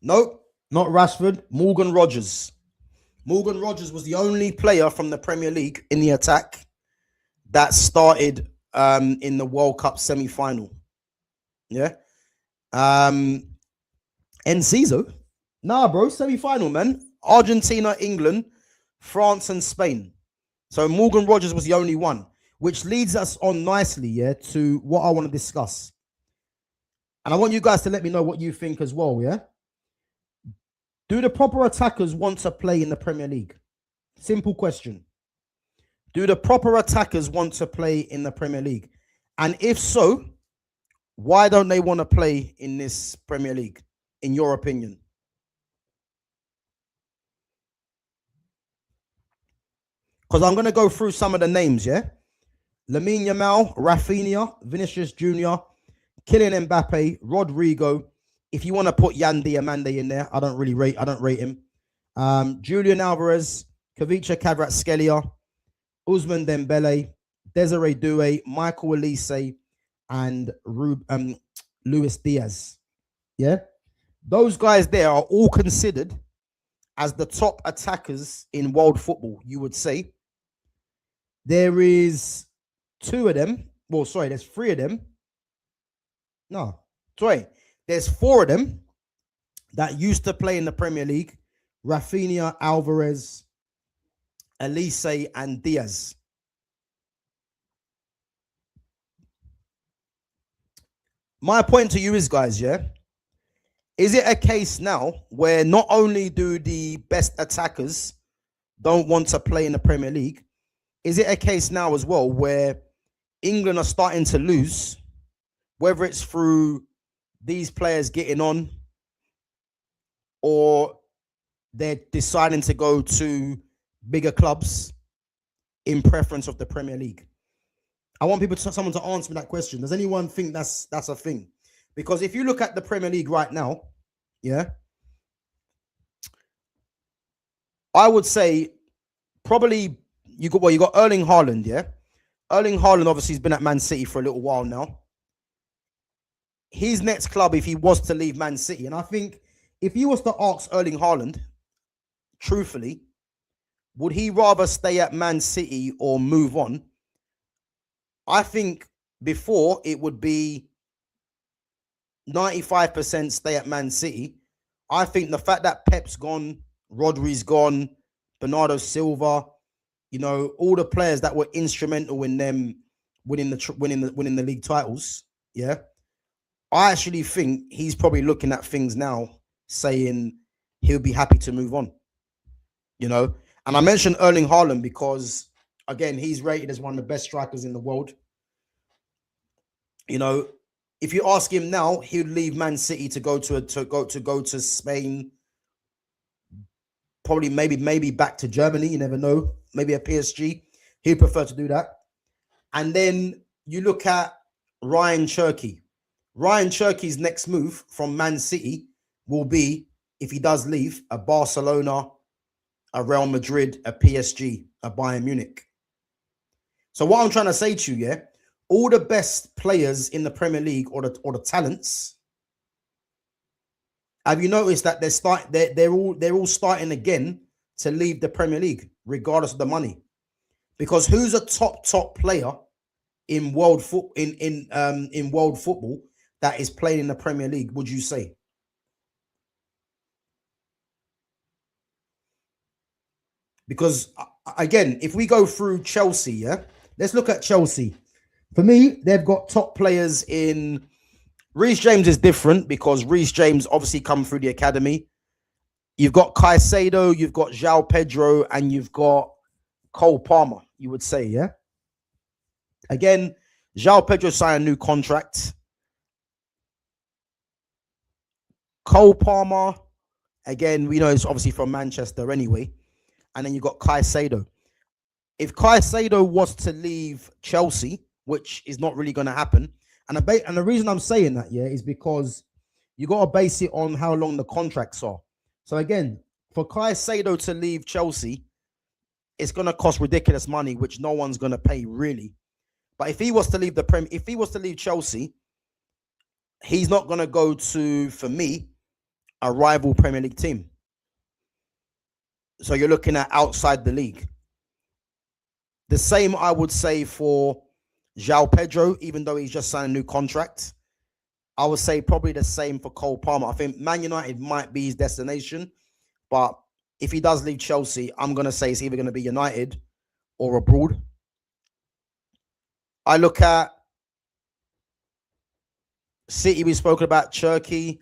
Nope, not Rashford. Morgan Rogers. Morgan Rogers was the only player from the Premier League in the attack that started in the World Cup semi-final. Yeah. Enciso? Nah, bro. Semi-final, man. Argentina, England, France, and Spain. So Morgan Rogers was the only one, which leads us on nicely, yeah, to what I want to discuss. And I want you guys to let me know what you think as well, yeah? Do the proper attackers want to play in the Premier League? Simple question. Do the proper attackers want to play in the Premier League? And if so, why don't they want to play in this Premier League, in your opinion? Because I'm going to go through some of the names, yeah? Lamine Yamal, Rafinha, Vinicius Jr., Kylian Mbappe, Rodrigo. If you want to put Yan Diamande in there, I don't rate him. Julian Alvarez, Kavicha Kvaratskhelia, Ousmane Dembele, Desiree Doué, Michael Olise, and Luis Diaz. Yeah? Those guys there are all considered as the top attackers in world football, you would say. There is two of them. Well, sorry, there's three of them. No, sorry. There's four of them that used to play in the Premier League. Rafinha, Alvarez, Olise, and Diaz. My point to you is, guys, yeah, is it a case now where not only do the best attackers don't want to play in the Premier League, is it a case now as well where England are starting to lose, whether it's through these players getting on or they're deciding to go to bigger clubs in preference of the Premier League? I want someone to answer me that question. Does anyone think that's a thing? Because if you look at the Premier League right now, yeah, I would say probably you got Erling Haaland, yeah. Erling Haaland obviously has been at Man City for a little while now. His next club, if he was to leave Man City, and I think if he was to ask Erling Haaland, truthfully, would he rather stay at Man City or move on? I think before it would be 95% stay at Man City. I think the fact that Pep's gone, Rodri's gone, Bernardo Silva, you know, all the players that were instrumental in them winning the league titles, yeah. I actually think he's probably looking at things now, saying he'll be happy to move on. You know, and I mentioned Erling Haaland because, again, he's rated as one of the best strikers in the world. You know, if you ask him now, he'd leave Man City to go to Spain. Probably maybe back to Germany. You never know. Maybe a PSG. He'd prefer to do that. And then you look at Ryan Cherky. Ryan Cherky's next move from Man City will be, if he does leave, a Barcelona, a Real Madrid, a PSG, a Bayern Munich. So what I'm trying to say to you, yeah, all the best players in the Premier League or the talents, have you noticed that they're all starting again to leave the Premier League, regardless of the money? Because who's a top player in world football that is playing in the Premier League, would you say? Because again, if we go through Chelsea, yeah, let's look at Chelsea. For me, they've got top players in. Reece James is different because Reece James obviously come through the academy. You've got Caicedo, you've got João Pedro, and you've got Cole Palmer, you would say, yeah? Again, João Pedro signed a new contract. Cole Palmer, again, we know it's obviously from Manchester anyway. And then you've got Caicedo. If Caicedo was to leave Chelsea, which is not really going to happen, and the reason I'm saying that, yeah, is because you got to base it on how long the contracts are. So again, for Caicedo to leave Chelsea, it's going to cost ridiculous money, which no one's going to pay really. But if he was to leave if he was to leave Chelsea, he's not going to go to, for me, a rival Premier League team. So you're looking at outside the league. The same I would say for João Pedro, even though he's just signed a new contract. I would say probably the same for Cole Palmer. I think Man United might be his destination, but if he does leave Chelsea, I'm going to say it's either going to be United or abroad. I look at City, we spoke about Cherky.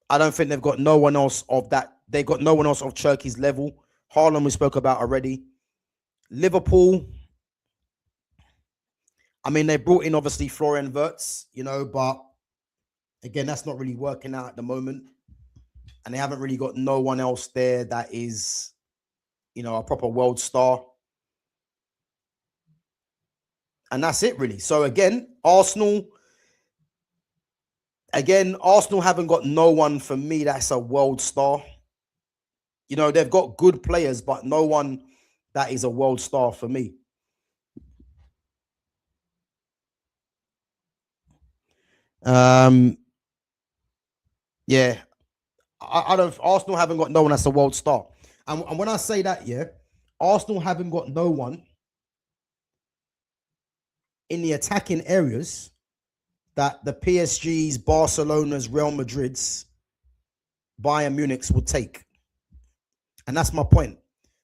I don't think they've got no one else of that. They've got no one else of Cherky's level. Haaland, we spoke about already. Liverpool, I mean, they brought in obviously Florian Wirtz, you know, but again, that's not really working out at the moment. And they haven't really got no one else there that is, you know, a proper world star. And that's it, really. So again, Arsenal haven't got no one for me that's a world star. You know, they've got good players, but no one that is a world star for me. Yeah, I don't. Arsenal haven't got no one that's a world star, and when I say that, yeah, Arsenal haven't got no one in the attacking areas that the PSGs, Barcelonas, Real Madrids, Bayern Munichs would take, and that's my point.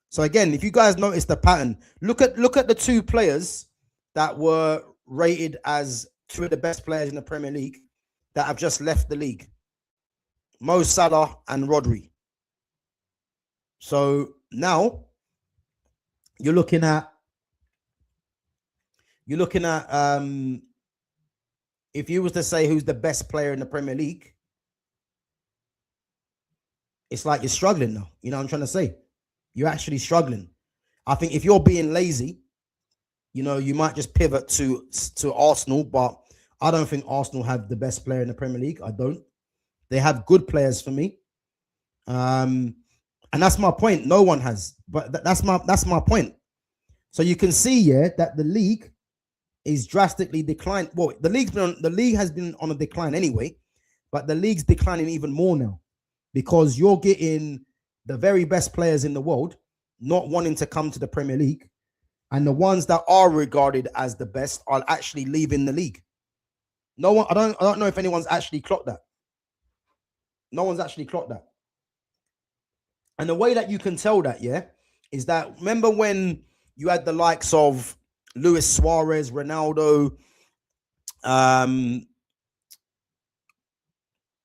So again, if you guys notice the pattern, look at the two players that were rated as two of the best players in the Premier League that have just left the league. Mo Salah and Rodri. So now you're looking at if you was to say who's the best player in the Premier League, it's like you're struggling now. You know what I'm trying to say? You're actually struggling. I think if you're being lazy, you know, you might just pivot to Arsenal, but I don't think Arsenal have the best player in the Premier League. I don't. They have good players for me. And And that's my point. No one has. But that's my point. So you can see, yeah, that the league is drastically declined. Well, the league has been on a decline anyway, but the league's declining even more now because you're getting the very best players in the world not wanting to come to the Premier League, and the ones that are regarded as the best are actually leaving the league. No one, I don't know if anyone's actually clocked that. No one's actually clocked that. And the way that you can tell that, yeah, is that remember when you had the likes of Luis Suarez, Ronaldo,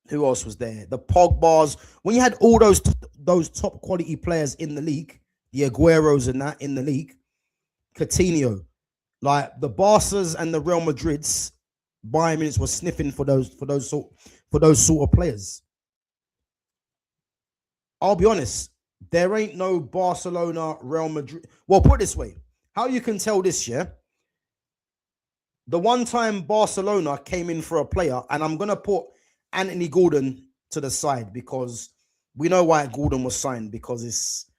who else was there? The Pogbas. When you had all those top quality players in the league, the Agueros and that in the league, Coutinho, like the Barca's and the Real Madrid's, Bayern Munich was sniffing for those sort of players. I'll be honest, there ain't no Barcelona, Real Madrid. Well, put it this way, how you can tell this, yeah? The one time Barcelona came in for a player, and I'm gonna put Anthony Gordon to the side because we know why Gordon was signed, because it's,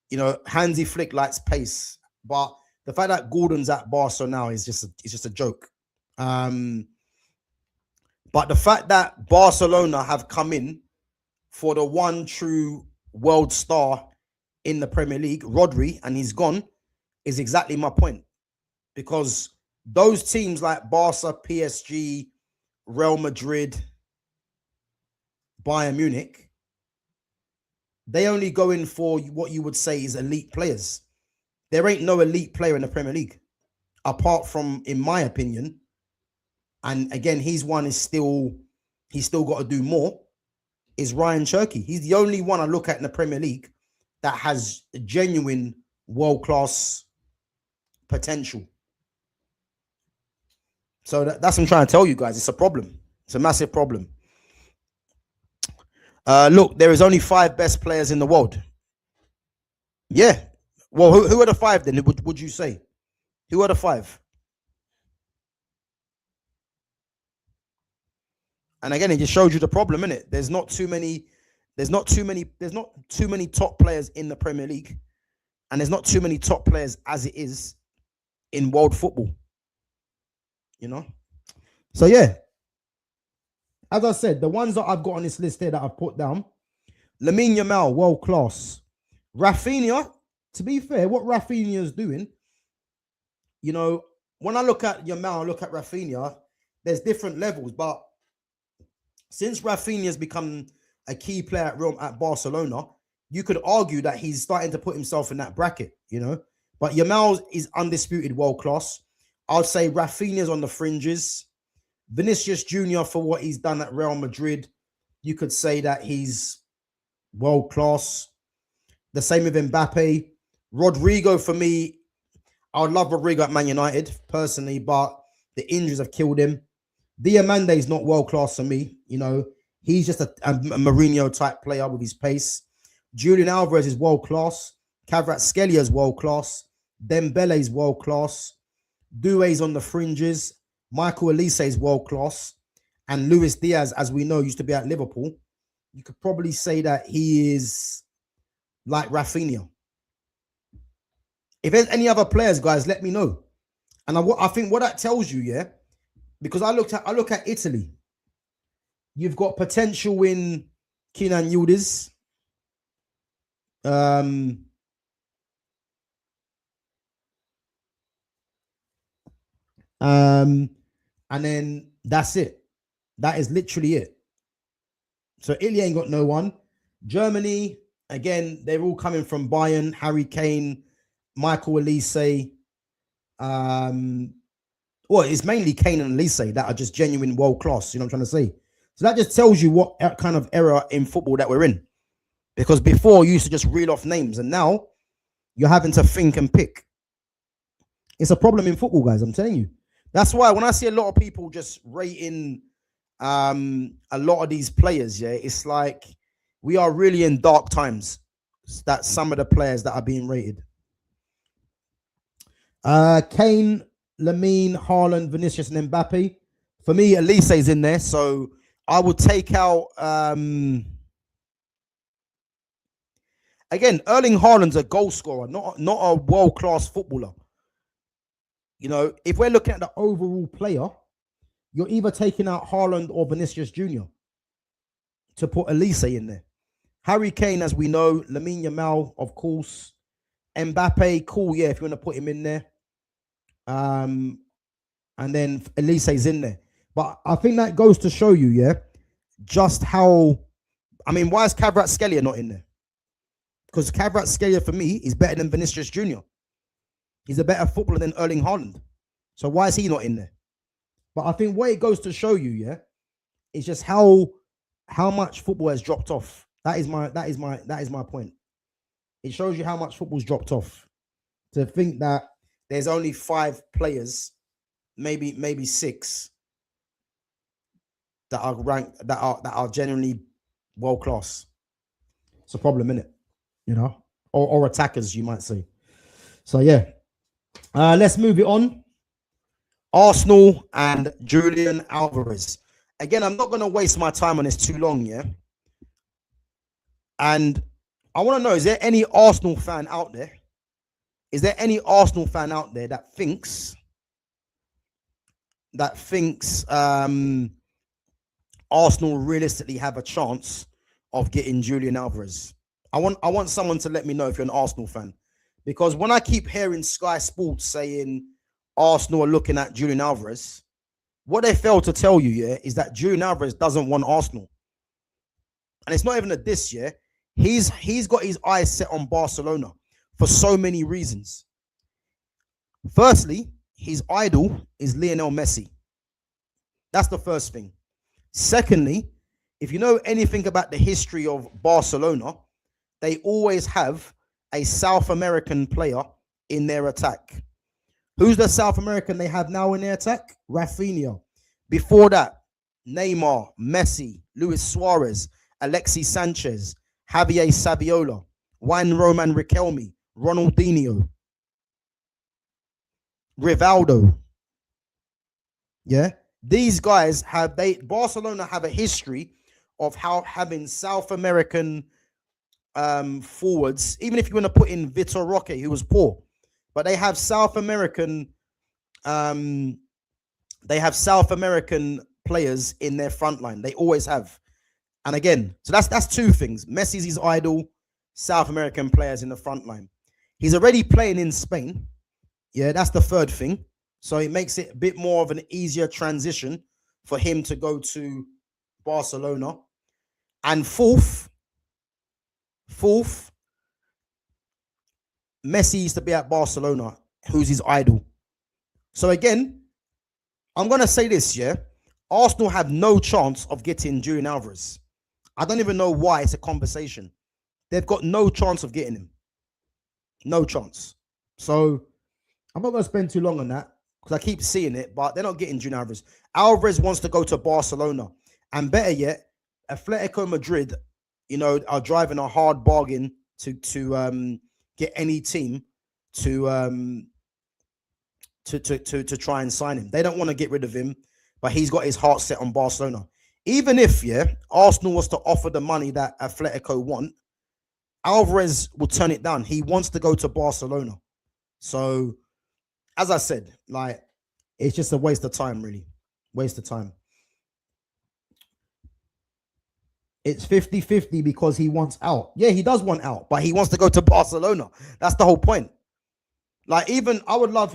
you know, Hansi Flick likes pace, but the fact that Gordon's at Barca now is just a joke. But the fact that Barcelona have come in for the one true world star in the Premier League, Rodri, and he's gone, is exactly my point. Because those teams like Barca, PSG, Real Madrid, Bayern Munich, they only go in for what you would say is elite players. There ain't no elite player in the Premier League, apart from, in my opinion, and again, he's still got to do more, is Ryan Cherky. He's the only one I look at in the Premier League that has genuine world-class potential. So that's what I'm trying to tell you guys. It's a problem. It's a massive problem. Look, there is only 5 best players in the world. Yeah. Well, who are the 5 then? Would you say? Who are the 5? And again, it just shows you the problem, innit? There's not too many top players in the Premier League, and there's not too many top players as it is in world football. You know? So yeah. As I said, the ones that I've got on this list here that I've put down, Lamine Yamal, world class. Rafinha, to be fair, what Rafinha is doing, you know, when I look at Yamal, I look at Rafinha, there's different levels, but since Rafinha has become a key player at Barcelona, you could argue that he's starting to put himself in that bracket, you know. But Yamal is undisputed world class. I'd say Rafinha's on the fringes. Vinicius Jr., for what he's done at Real Madrid, you could say that he's world class. The same with Mbappe. Rodrigo, for me, I would love Rodrigo at Man United, personally, but the injuries have killed him. Diamande is not world class for me. You know, he's just a Mourinho type player with his pace. Julian Alvarez is world class. Kvaratskhelia is world class. Dembele is world class. Doué's on the fringes. Michael Olise is world class. And Luis Diaz, as we know, used to be at Liverpool. You could probably say that he is like Rafinha. If there's any other players, guys, let me know. And I think what that tells you, yeah, because I look at Italy. You've got potential in Kenan Yildiz. And then that's it. That is literally it. So Italy ain't got no one. Germany, again, they're all coming from Bayern, Harry Kane, Michael Olise. Well, it's mainly Kane and Olise that are just genuine world class. You know what I'm trying to say? So that just tells you what kind of era in football that we're in. Because before you used to just reel off names, and now you're having to think and pick. It's a problem in football, guys. I'm telling you. That's why when I see a lot of people just rating a lot of these players, yeah, it's like we are really in dark times. That some of the players that are being rated. Kane, Lamine, Haaland, Vinicius, and Mbappe. For me, Elise is in there, so I would take out Again, Erling Haaland's a goal scorer, not a world-class footballer. You know, if we're looking at the overall player, you're either taking out Haaland or Vinicius Jr. to put Elise in there. Harry Kane, as we know, Lamine Yamal, of course. Mbappe, cool, yeah, if you want to put him in there. And then Elise's in there. But I think that goes to show you, yeah, just how, I mean, why is Kvaratskhelia not in there? Because Kvaratskhelia, for me, is better than Vinicius Jr. He's a better footballer than Erling Haaland. So why is he not in there? But I think what it goes to show you, yeah, is just how much football has dropped off. That is my point. It shows you how much football's dropped off. To think that there's only 5 players, maybe 6, that are ranked, that are genuinely world class. It's a problem, isn't it? You know, or attackers, you might say. So yeah, let's move it on. Arsenal and Julian Alvarez. Again, I'm not going to waste my time on this too long, yeah. And I want to know: is there any Arsenal fan out there? Is there any Arsenal fan out there that thinks Arsenal realistically have a chance of getting Julian Alvarez? I want someone to let me know if you're an Arsenal fan, because when I keep hearing Sky Sports saying Arsenal are looking at Julian Alvarez, what they fail to tell you, yeah, is that Julian Alvarez doesn't want Arsenal, and it's not even a diss, yeah. He's got his eyes set on Barcelona for so many reasons. Firstly, his idol is Lionel Messi. That's the first thing. Secondly, if you know anything about the history of Barcelona, they always have a South American player in their attack. Who's the South American they have now in their attack? Rafinha. Before that, Neymar, Messi, Luis Suarez, Alexis Sanchez, Javier Saviola, Juan Roman Riquelme, Ronaldinho, Rivaldo. Yeah, these guys Barcelona have a history of having South American forwards. Even if you want to put in Vitor Roque, who was poor, but they have South American players in their front line. They always have. And again, so that's 2 things. Messi's his idol, South American players in the front line. He's already playing in Spain. Yeah, that's the 3rd thing. So it makes it a bit more of an easier transition for him to go to Barcelona. And fourth, Messi used to be at Barcelona, who's his idol. So again, I'm going to say this, yeah. Arsenal have no chance of getting Julian Alvarez. I don't even know why it's a conversation. They've got no chance of getting him. No chance. So I'm not going to spend too long on that because I keep seeing it, but they're not getting Julian Alvarez. Alvarez wants to go to Barcelona. And better yet, Atletico Madrid, you know, are driving a hard bargain to get any team to try and sign him. They don't want to get rid of him, but he's got his heart set on Barcelona. Even if, yeah, Arsenal was to offer the money that Atletico want, Alvarez will turn it down. He wants to go to Barcelona. So, as I said, like, it's just a waste of time, really. Waste of time. It's 50-50 because he wants out. Yeah, he does want out, but he wants to go to Barcelona. That's the whole point. Like, even I would love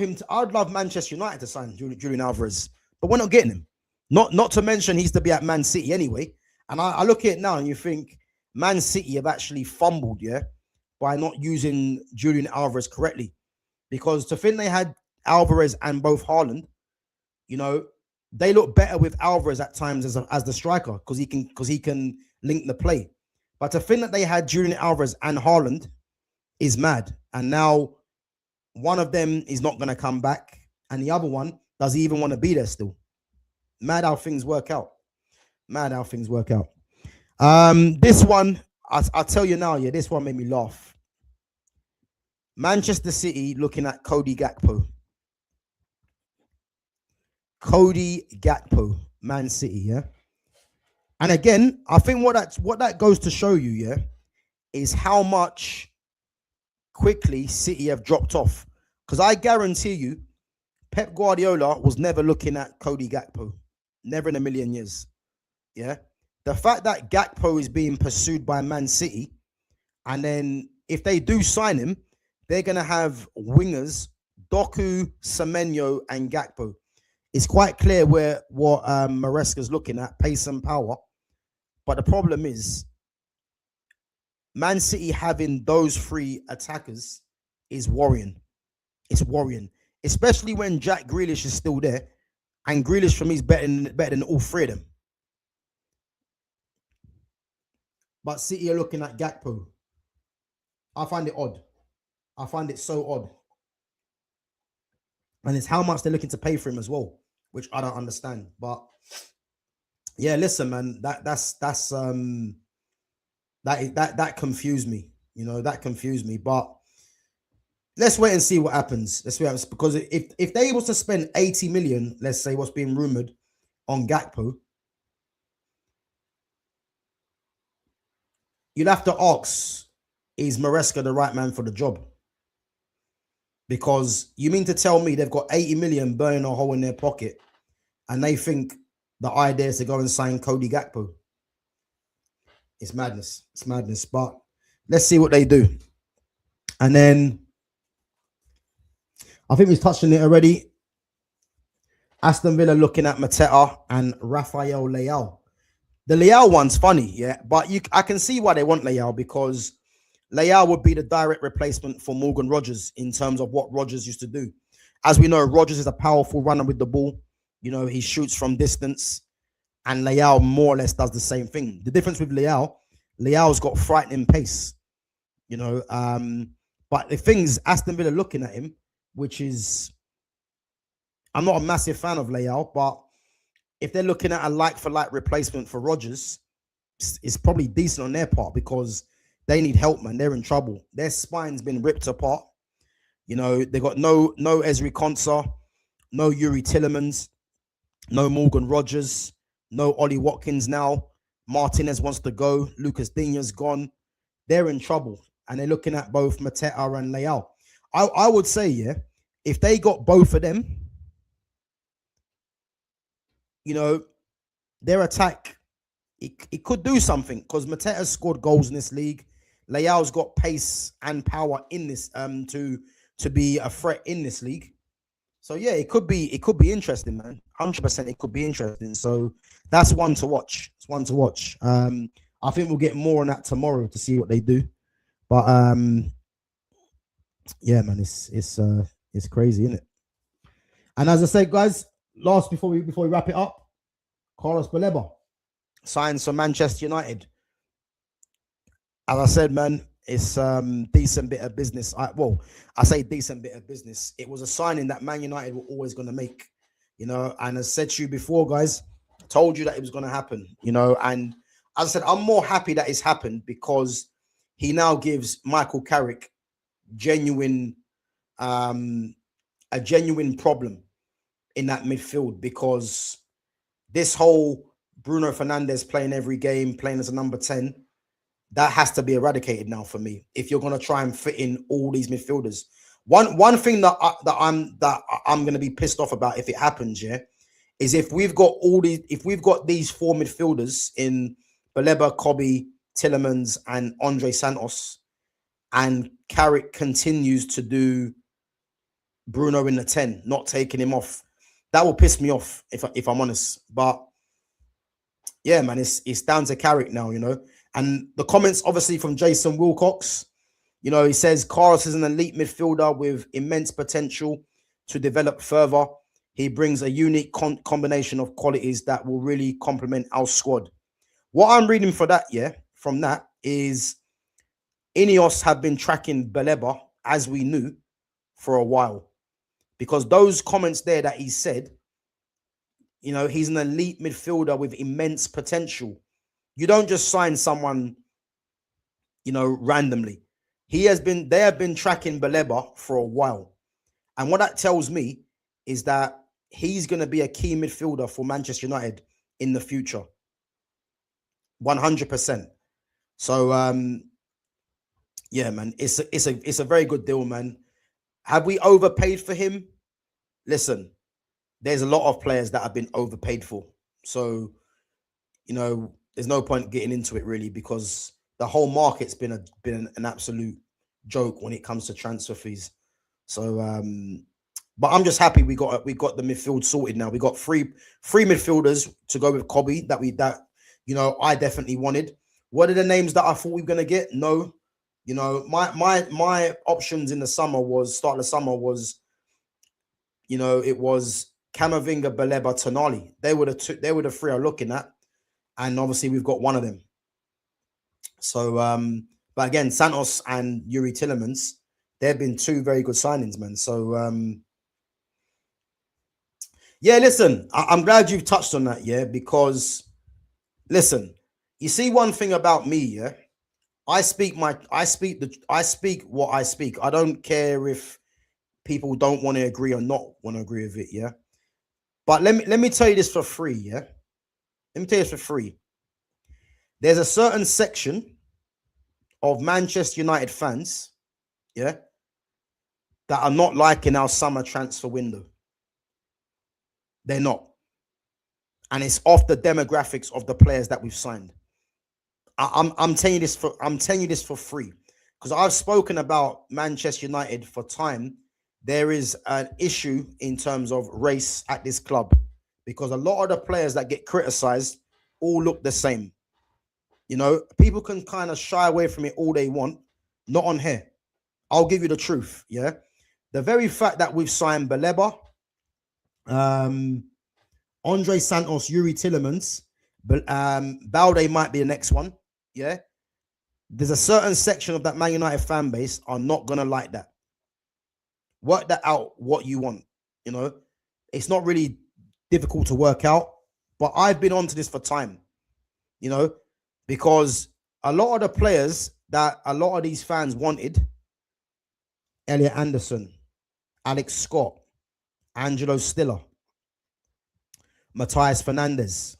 Manchester United to sign Julian Alvarez, but we're not getting him. Not to mention he's to be at Man City anyway. And I look at it now and you think Man City have actually fumbled, yeah, by not using Julian Alvarez correctly. Because to think they had Alvarez and both Haaland, you know, they look better with Alvarez at times as the striker because he can link the play. But to think that they had Julian Alvarez and Haaland is mad. And now one of them is not going to come back, and the other one doesn't even want to be there still. Mad how things work out. Mad how things work out. This one, I'll tell you now, yeah, this one made me laugh. Manchester City looking at Cody Gakpo. Cody Gakpo, Man City, yeah. And again, I think what that goes to show you, yeah, is how much quickly City have dropped off. Because I guarantee you, Pep Guardiola was never looking at Cody Gakpo. Never in a million years. Yeah. The fact that Gakpo is being pursued by Man City, and then if they do sign him, they're going to have wingers, Doku, Semenyo, and Gakpo. It's quite clear what Maresca's looking at, pace and power. But the problem is, Man City having those three attackers is worrying. It's worrying, especially when Jack Grealish is still there, and Grealish for me is better than all three of them. But City are looking at Gakpo. I find it odd. I find it so odd. And it's how much they're looking to pay for him as well, which I don't understand. But yeah, listen, man, that confused me. You know, that confused me. But let's wait and see what happens. Let's wait, because if they was to spend 80 million, let's say what's being rumored on Gakpo, you'd have to ask, is Maresca the right man for the job? Because you mean to tell me they've got 80 million burning a hole in their pocket and they think the idea is to go and sign Cody Gakpo? It's madness. It's madness. But let's see what they do. And then I think we've touched on it already. Aston Villa looking at Mateta and Rafael Leao. The Leao one's funny, yeah, but I can see why they want Leao, because Leao would be the direct replacement for Morgan Rogers in terms of what Rogers used to do. As we know, Rogers is a powerful runner with the ball. You know, he shoots from distance, and Leao more or less does the same thing. The difference with Leao's got frightening pace, you know. But the things Aston Villa looking at him, which is, I'm not a massive fan of Leao, but if they're looking at a like-for-like replacement for Rogers, it's probably decent on their part, because they need help, man. They're in trouble. Their spine's been ripped apart. You know, they got no Ezri Konsa, no Yuri Tillemans, no Morgan Rogers, no Ollie Watkins now. Martinez wants to go. Lucas Digne's gone. They're in trouble. And they're looking at both Mateta and Leao. I would say, yeah, if they got both of them, you know, their attack, it could do something, because Mateta's scored goals in this league. Leao's got pace and power in this to be a threat in this league. So yeah, it could be interesting, man. 100% it could be interesting. So that's one to watch. It's one to watch. I think we'll get more on that tomorrow to see what they do. But yeah, man, it's crazy, isn't it? And as I said, guys, last before we wrap it up, Carlos Baleba signs for Manchester United. As I said, man, it's decent bit of business. I say decent bit of business. It was a signing that Man United were always going to make, you know. And as I said to you before, guys, told you that it was going to happen, you know. And as I said, I'm more happy that it's happened, because he now gives Michael Carrick a genuine problem in that midfield, because this whole Bruno Fernandes playing every game, playing as a number 10, that has to be eradicated now for me, if you're going to try and fit in all these midfielders. One thing that I'm going to be pissed off about if it happens, yeah, is if we've got these four midfielders in Baleba, Kobe, Tillemans, and Andre Santos, and Carrick continues to do Bruno in the 10, not taking him off. That will piss me off, if I'm honest. But yeah, man, it's down to Carrick now, you know. And the comments, obviously, from Jason Wilcox, you know, he says Carlos is an elite midfielder with immense potential to develop further. He brings a unique combination of qualities that will really complement our squad. What I'm reading from that is Ineos have been tracking Baleba, as we knew, for a while. Because those comments there that he said, you know, he's an elite midfielder with immense potential. You don't just sign someone, you know, randomly. They have been tracking Baleba for a while. And what that tells me is that he's going to be a key midfielder for Manchester United in the future. 100%. So, Yeah, man. It's a very good deal, man. Have we overpaid for him? Listen, there's a lot of players that have been overpaid for. So, there's no point getting into it really, because the whole market's been an absolute joke when it comes to transfer fees. So, but I'm just happy we got the midfield sorted now. We got three midfielders to go with Kobe that I definitely wanted. What are the names that I thought we were gonna get? No, my options in the summer was it was Camavinga, Baleba, Tonali. They were the three I'm looking at, and obviously we've got one of them. So, but again, Santos and Yuri Tillemans, they've been two very good signings, man. So, yeah, listen, I'm glad you've touched on that, yeah, because listen, you see one thing about me, yeah, I speak what I speak. I don't care if people don't want to agree or not want to agree with it, yeah. But let me tell you this for free, yeah. Let me tell you this for free. There's a certain section of Manchester United fans, yeah, that are not liking our summer transfer window. They're not. And it's off the demographics of the players that we've signed. I'm telling you this for free, because I've spoken about Manchester United for time. There is an issue in terms of race at this club, because a lot of the players that get criticized all look the same. People can kind of shy away from it all they want. Not on here. I'll give you the truth. Yeah. The very fact that we've signed Baleba, Andre Santos, Yuri Tillemans, but Balde might be the next one. Yeah. There's a certain section of that Man United fan base are not going to like that. Work that out what you want. It's not really difficult to work out, but I've been onto this for time, because a lot of the players that a lot of these fans wanted, Elliot Anderson, Alex Scott, Angelo Stiller, Matthias Fernandes,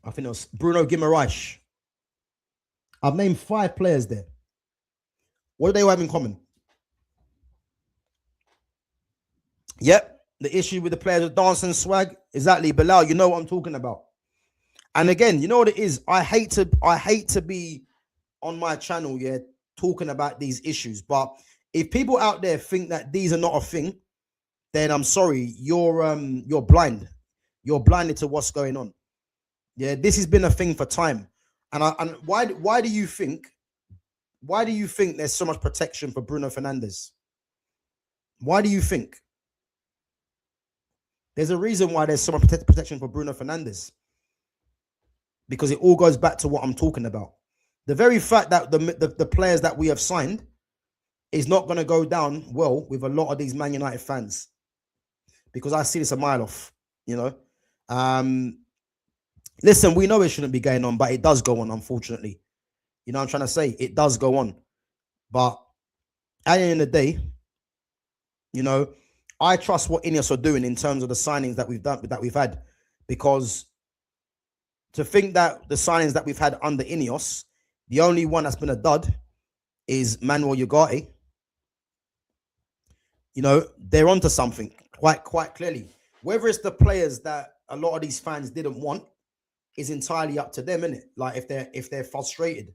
I think it was Bruno Guimaraes. I've named 5 players there. What do they all have in common? Yep, the issue with the players with dancing swag. Exactly, Bilal, you know what I'm talking about. And again, you know what it is? I hate to be on my channel, yeah, talking about these issues. But if people out there think that these are not a thing, then I'm sorry, you're blind. You're blinded to what's going on. Yeah, this has been a thing for time. And why do you think there's so much protection for Bruno Fernandes? Why do you think? There's a reason why there's so much protection for Bruno Fernandes. Because it all goes back to what I'm talking about. The very fact that the players that we have signed is not going to go down well with a lot of these Man United fans. Because I see this a mile off, Listen, we know it shouldn't be going on, but it does go on, unfortunately. You know what I'm trying to say? It does go on. But at the end of the day, I trust what Ineos are doing in terms of the signings that we've had. Because to think that the signings that we've had under Ineos, the only one that's been a dud is Manuel Ugarte. They're onto something quite clearly. Whether it's the players that a lot of these fans didn't want is entirely up to them, isn't it? Like if they're frustrated.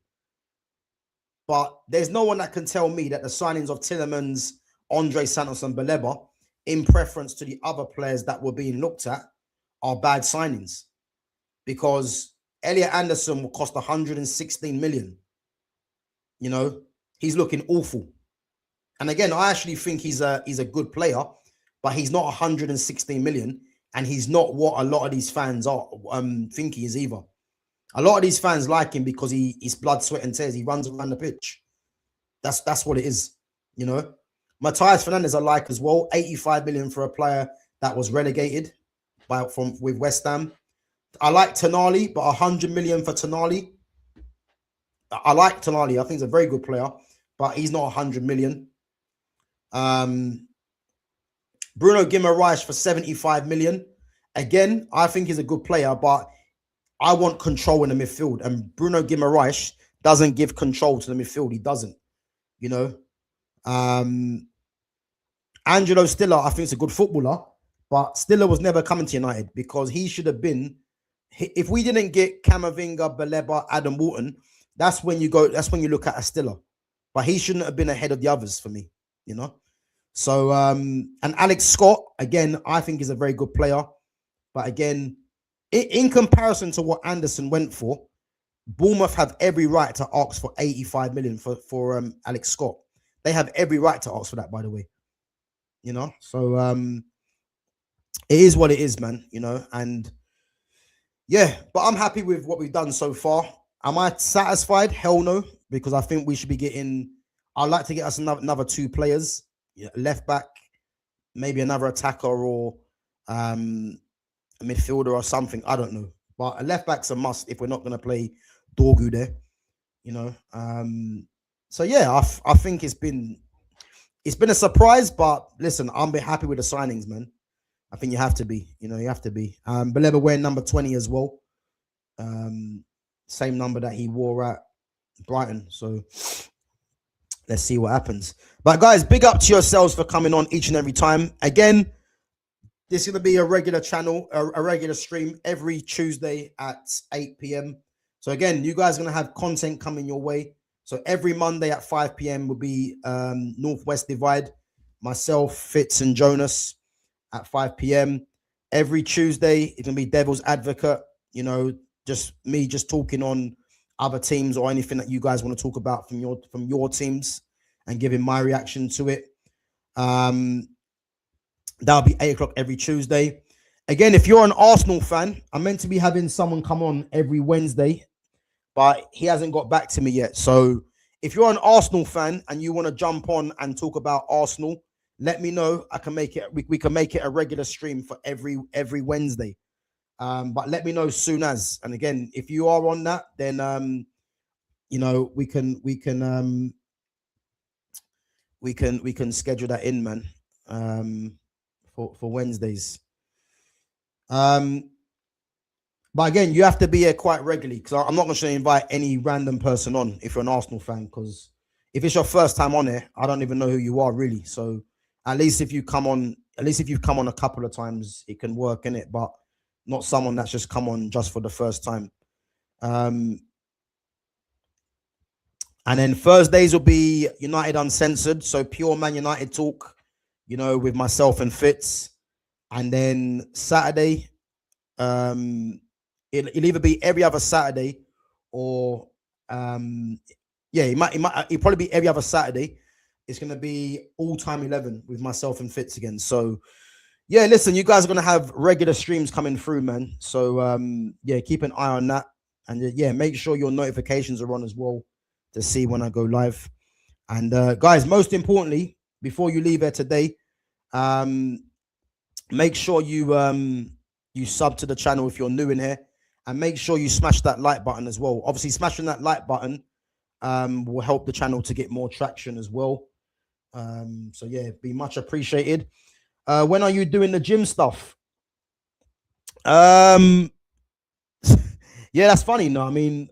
But there's no one that can tell me that the signings of Tillemans, Andre Santos, and Baleba, in preference to the other players that were being looked at, are bad signings. Because Elliot Anderson will cost 116 million. He's looking awful. And again, I actually think he's a good player, but he's not 116 million. And he's not what a lot of these fans think he is either. A lot of these fans like him because he's blood, sweat, and tears. He runs around the pitch. That's what it is, Matthias Fernandes I like as well. 85 million for a player that was relegated with West Ham. I like Tonali, but 100 million for Tonali. I like Tonali. I think he's a very good player, but he's not 100 million. Bruno Guimaraes for 75 million. Again, I think he's a good player, but I want control in the midfield, and Bruno Guimaraes doesn't give control to the midfield. He doesn't, you know. Angelo Stiller, I think, is a good footballer, but Stiller was never coming to United because he should have been. If we didn't get Camavinga, Baleba, Adam Wharton, that's when you go. That's when you look at a Stiller, but he shouldn't have been ahead of the others for me, you know. So and Alex Scott again, I think is a very good player, but again, in comparison to what Anderson went for, Bournemouth have every right to ask for 85 million for Alex Scott. They have every right to ask for that, by the way. You know, so it is what it is, man. You know, and yeah, but I'm happy with what we've done so far. Am I satisfied? Hell no, because I think we should be getting. I'd like to get us another 2 players, left back, maybe another attacker or a midfielder or something. I don't know, but a left back's a must if we're not going to play Dorgu there. You know, so yeah, I think it's been a surprise, but listen, I'm happy with the signings, man. I think you have to be, you know, you have to be. Baleba wearing number 20 as well. Same number that he wore at Brighton. So let's see what happens. But guys, big up to yourselves for coming on each and every time. Again, this is going to be a regular channel, a regular stream every Tuesday at 8 p.m. So again, you guys are going to have content coming your way. So every Monday at 5 p.m. will be Northwest Divide. Myself, Fitz and Jonas at 5 p.m. Every Tuesday, it's going to be Devil's Advocate. You know, just me talking on other teams or anything that you guys want to talk about from your teams and giving my reaction to it. That'll be 8 o'clock every Tuesday. Again, if you're an Arsenal fan, I'm meant to be having someone come on every Wednesday, but he hasn't got back to me yet. So if you're an Arsenal fan and you want to jump on and talk about Arsenal, let me know. I can make it. We can make it a regular stream for every Wednesday. But let me know soon as. And again, if you are on that, then you know, we can schedule that in, man. For Wednesdays. But again, you have to be here quite regularly because I'm not going to invite any random person on if you're an Arsenal fan, because if it's your first time on here, I don't even know who you are really. So at least if you've come on a couple of times, it can work in it, but not someone that's just come on just for the first time. And then Thursdays will be United Uncensored, so pure Man United talk, you know, with myself and Fitz. And then Saturday, it'll either be every other Saturday or it'll probably be every other Saturday. It's going to be all time 11 with myself and Fitz again. So yeah, listen, you guys are going to have regular streams coming through, man. So yeah, keep an eye on that. And yeah, make sure your notifications are on as well to see when I go live. And guys, most importantly, before you leave here today, make sure you sub to the channel if you're new in here, and make sure you smash that like button as well. Obviously, smashing that like button will help the channel to get more traction as well. So yeah, be much appreciated. When are you doing the gym stuff? Yeah, that's funny. No, I mean,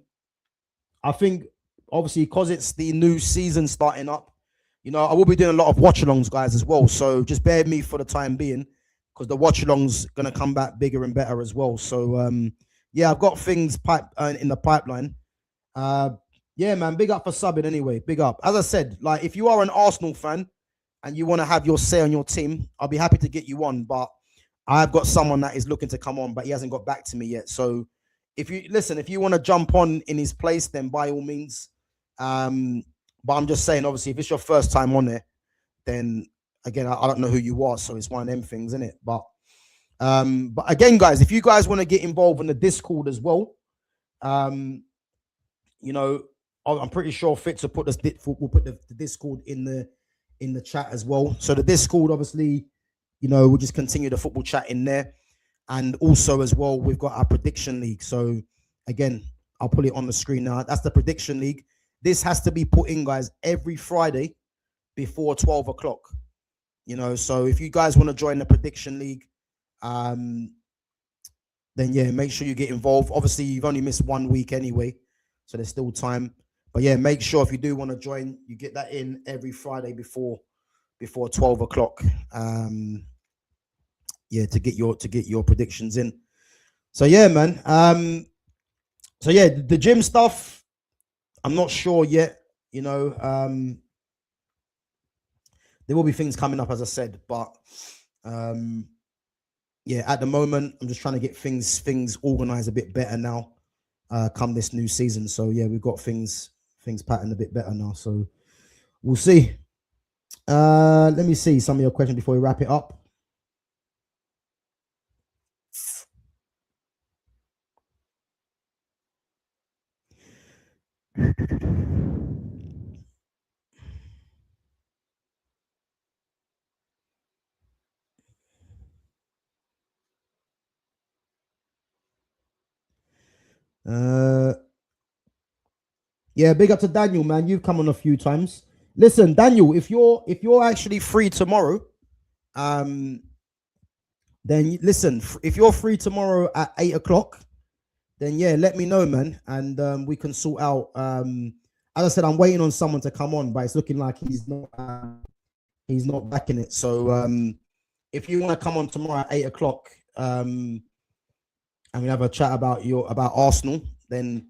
I think obviously because it's the new season starting up, you know, I will be doing a lot of watch-alongs, guys, as well. So just bear with me for the time being, because the watch-alongs going to come back bigger and better as well. So yeah, I've got things in the pipeline. Yeah, man, big up for subbing anyway. Big up. As I said, like, if you are an Arsenal fan and you want to have your say on your team, I'll be happy to get you on. But I've got someone that is looking to come on, but he hasn't got back to me yet. So if you want to jump on in his place, then by all means. But I'm just saying, obviously, if it's your first time on it, then again, I don't know who you are, so it's one of them things, isn't it? But again, guys, if you guys want to get involved in the Discord as well, you know, I'm pretty sure Fitz will put the Discord in the chat as well. So the Discord, obviously, you know, we'll just continue the football chat in there, and also as well, we've got our prediction league. So again, I'll put it on the screen now. That's the prediction league. This has to be put in, guys, every Friday before 12 o'clock. You know, so if you guys want to join the prediction league, then yeah, make sure you get involved. Obviously, you've only missed 1 week anyway, so there's still time. But yeah, make sure if you do want to join, you get that in every Friday before 12 o'clock. Yeah, to get your predictions in. So yeah, man. So yeah, the gym stuff, I'm not sure yet. You know, there will be things coming up, as I said, but yeah, at the moment, I'm just trying to get things organized a bit better now. Come this new season, so yeah, we've got things patterned a bit better now. So we'll see. Let me see some of your questions before we wrap it up. Yeah, big up to Daniel, man. You've come on a few times. Listen, Daniel, if you're actually free tomorrow, then listen. If you're free tomorrow at 8 o'clock, then yeah, let me know, man, and we can sort out. As I said, I'm waiting on someone to come on, but it's looking like he's not backing it. So if you want to come on tomorrow at 8 o'clock, and we have a chat about Arsenal, then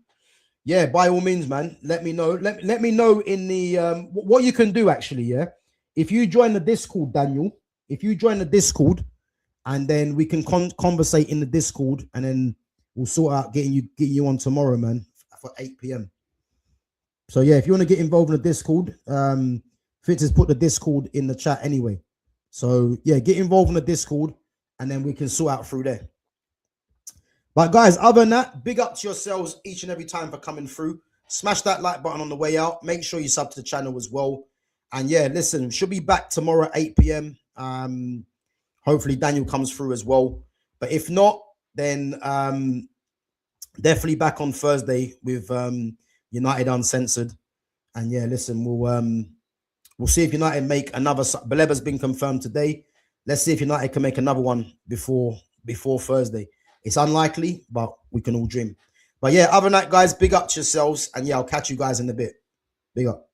yeah, by all means, man, let me know. Let me know in the what you can do actually. Yeah, if you join the Discord, Daniel, if you join the Discord, and then we can conversate in the Discord, and then we'll sort out getting you on tomorrow, man, for 8 p.m. So yeah, if you want to get involved in the Discord, Fitz has put the Discord in the chat anyway. So yeah, get involved in the Discord, and then we can sort out through there. But guys, other than that, big up to yourselves each and every time for coming through. Smash that like button on the way out. Make sure you sub to the channel as well. And yeah, listen, should be back tomorrow at 8 p.m. Hopefully Daniel comes through as well. But if not, then definitely back on Thursday with United Uncensored. And yeah, listen, we'll see if United make another. Baleba's been confirmed today. Let's see if United can make another one before Thursday. It's unlikely, but we can all dream. But yeah, other than that, guys, big up to yourselves. And yeah, I'll catch you guys in a bit. Big up.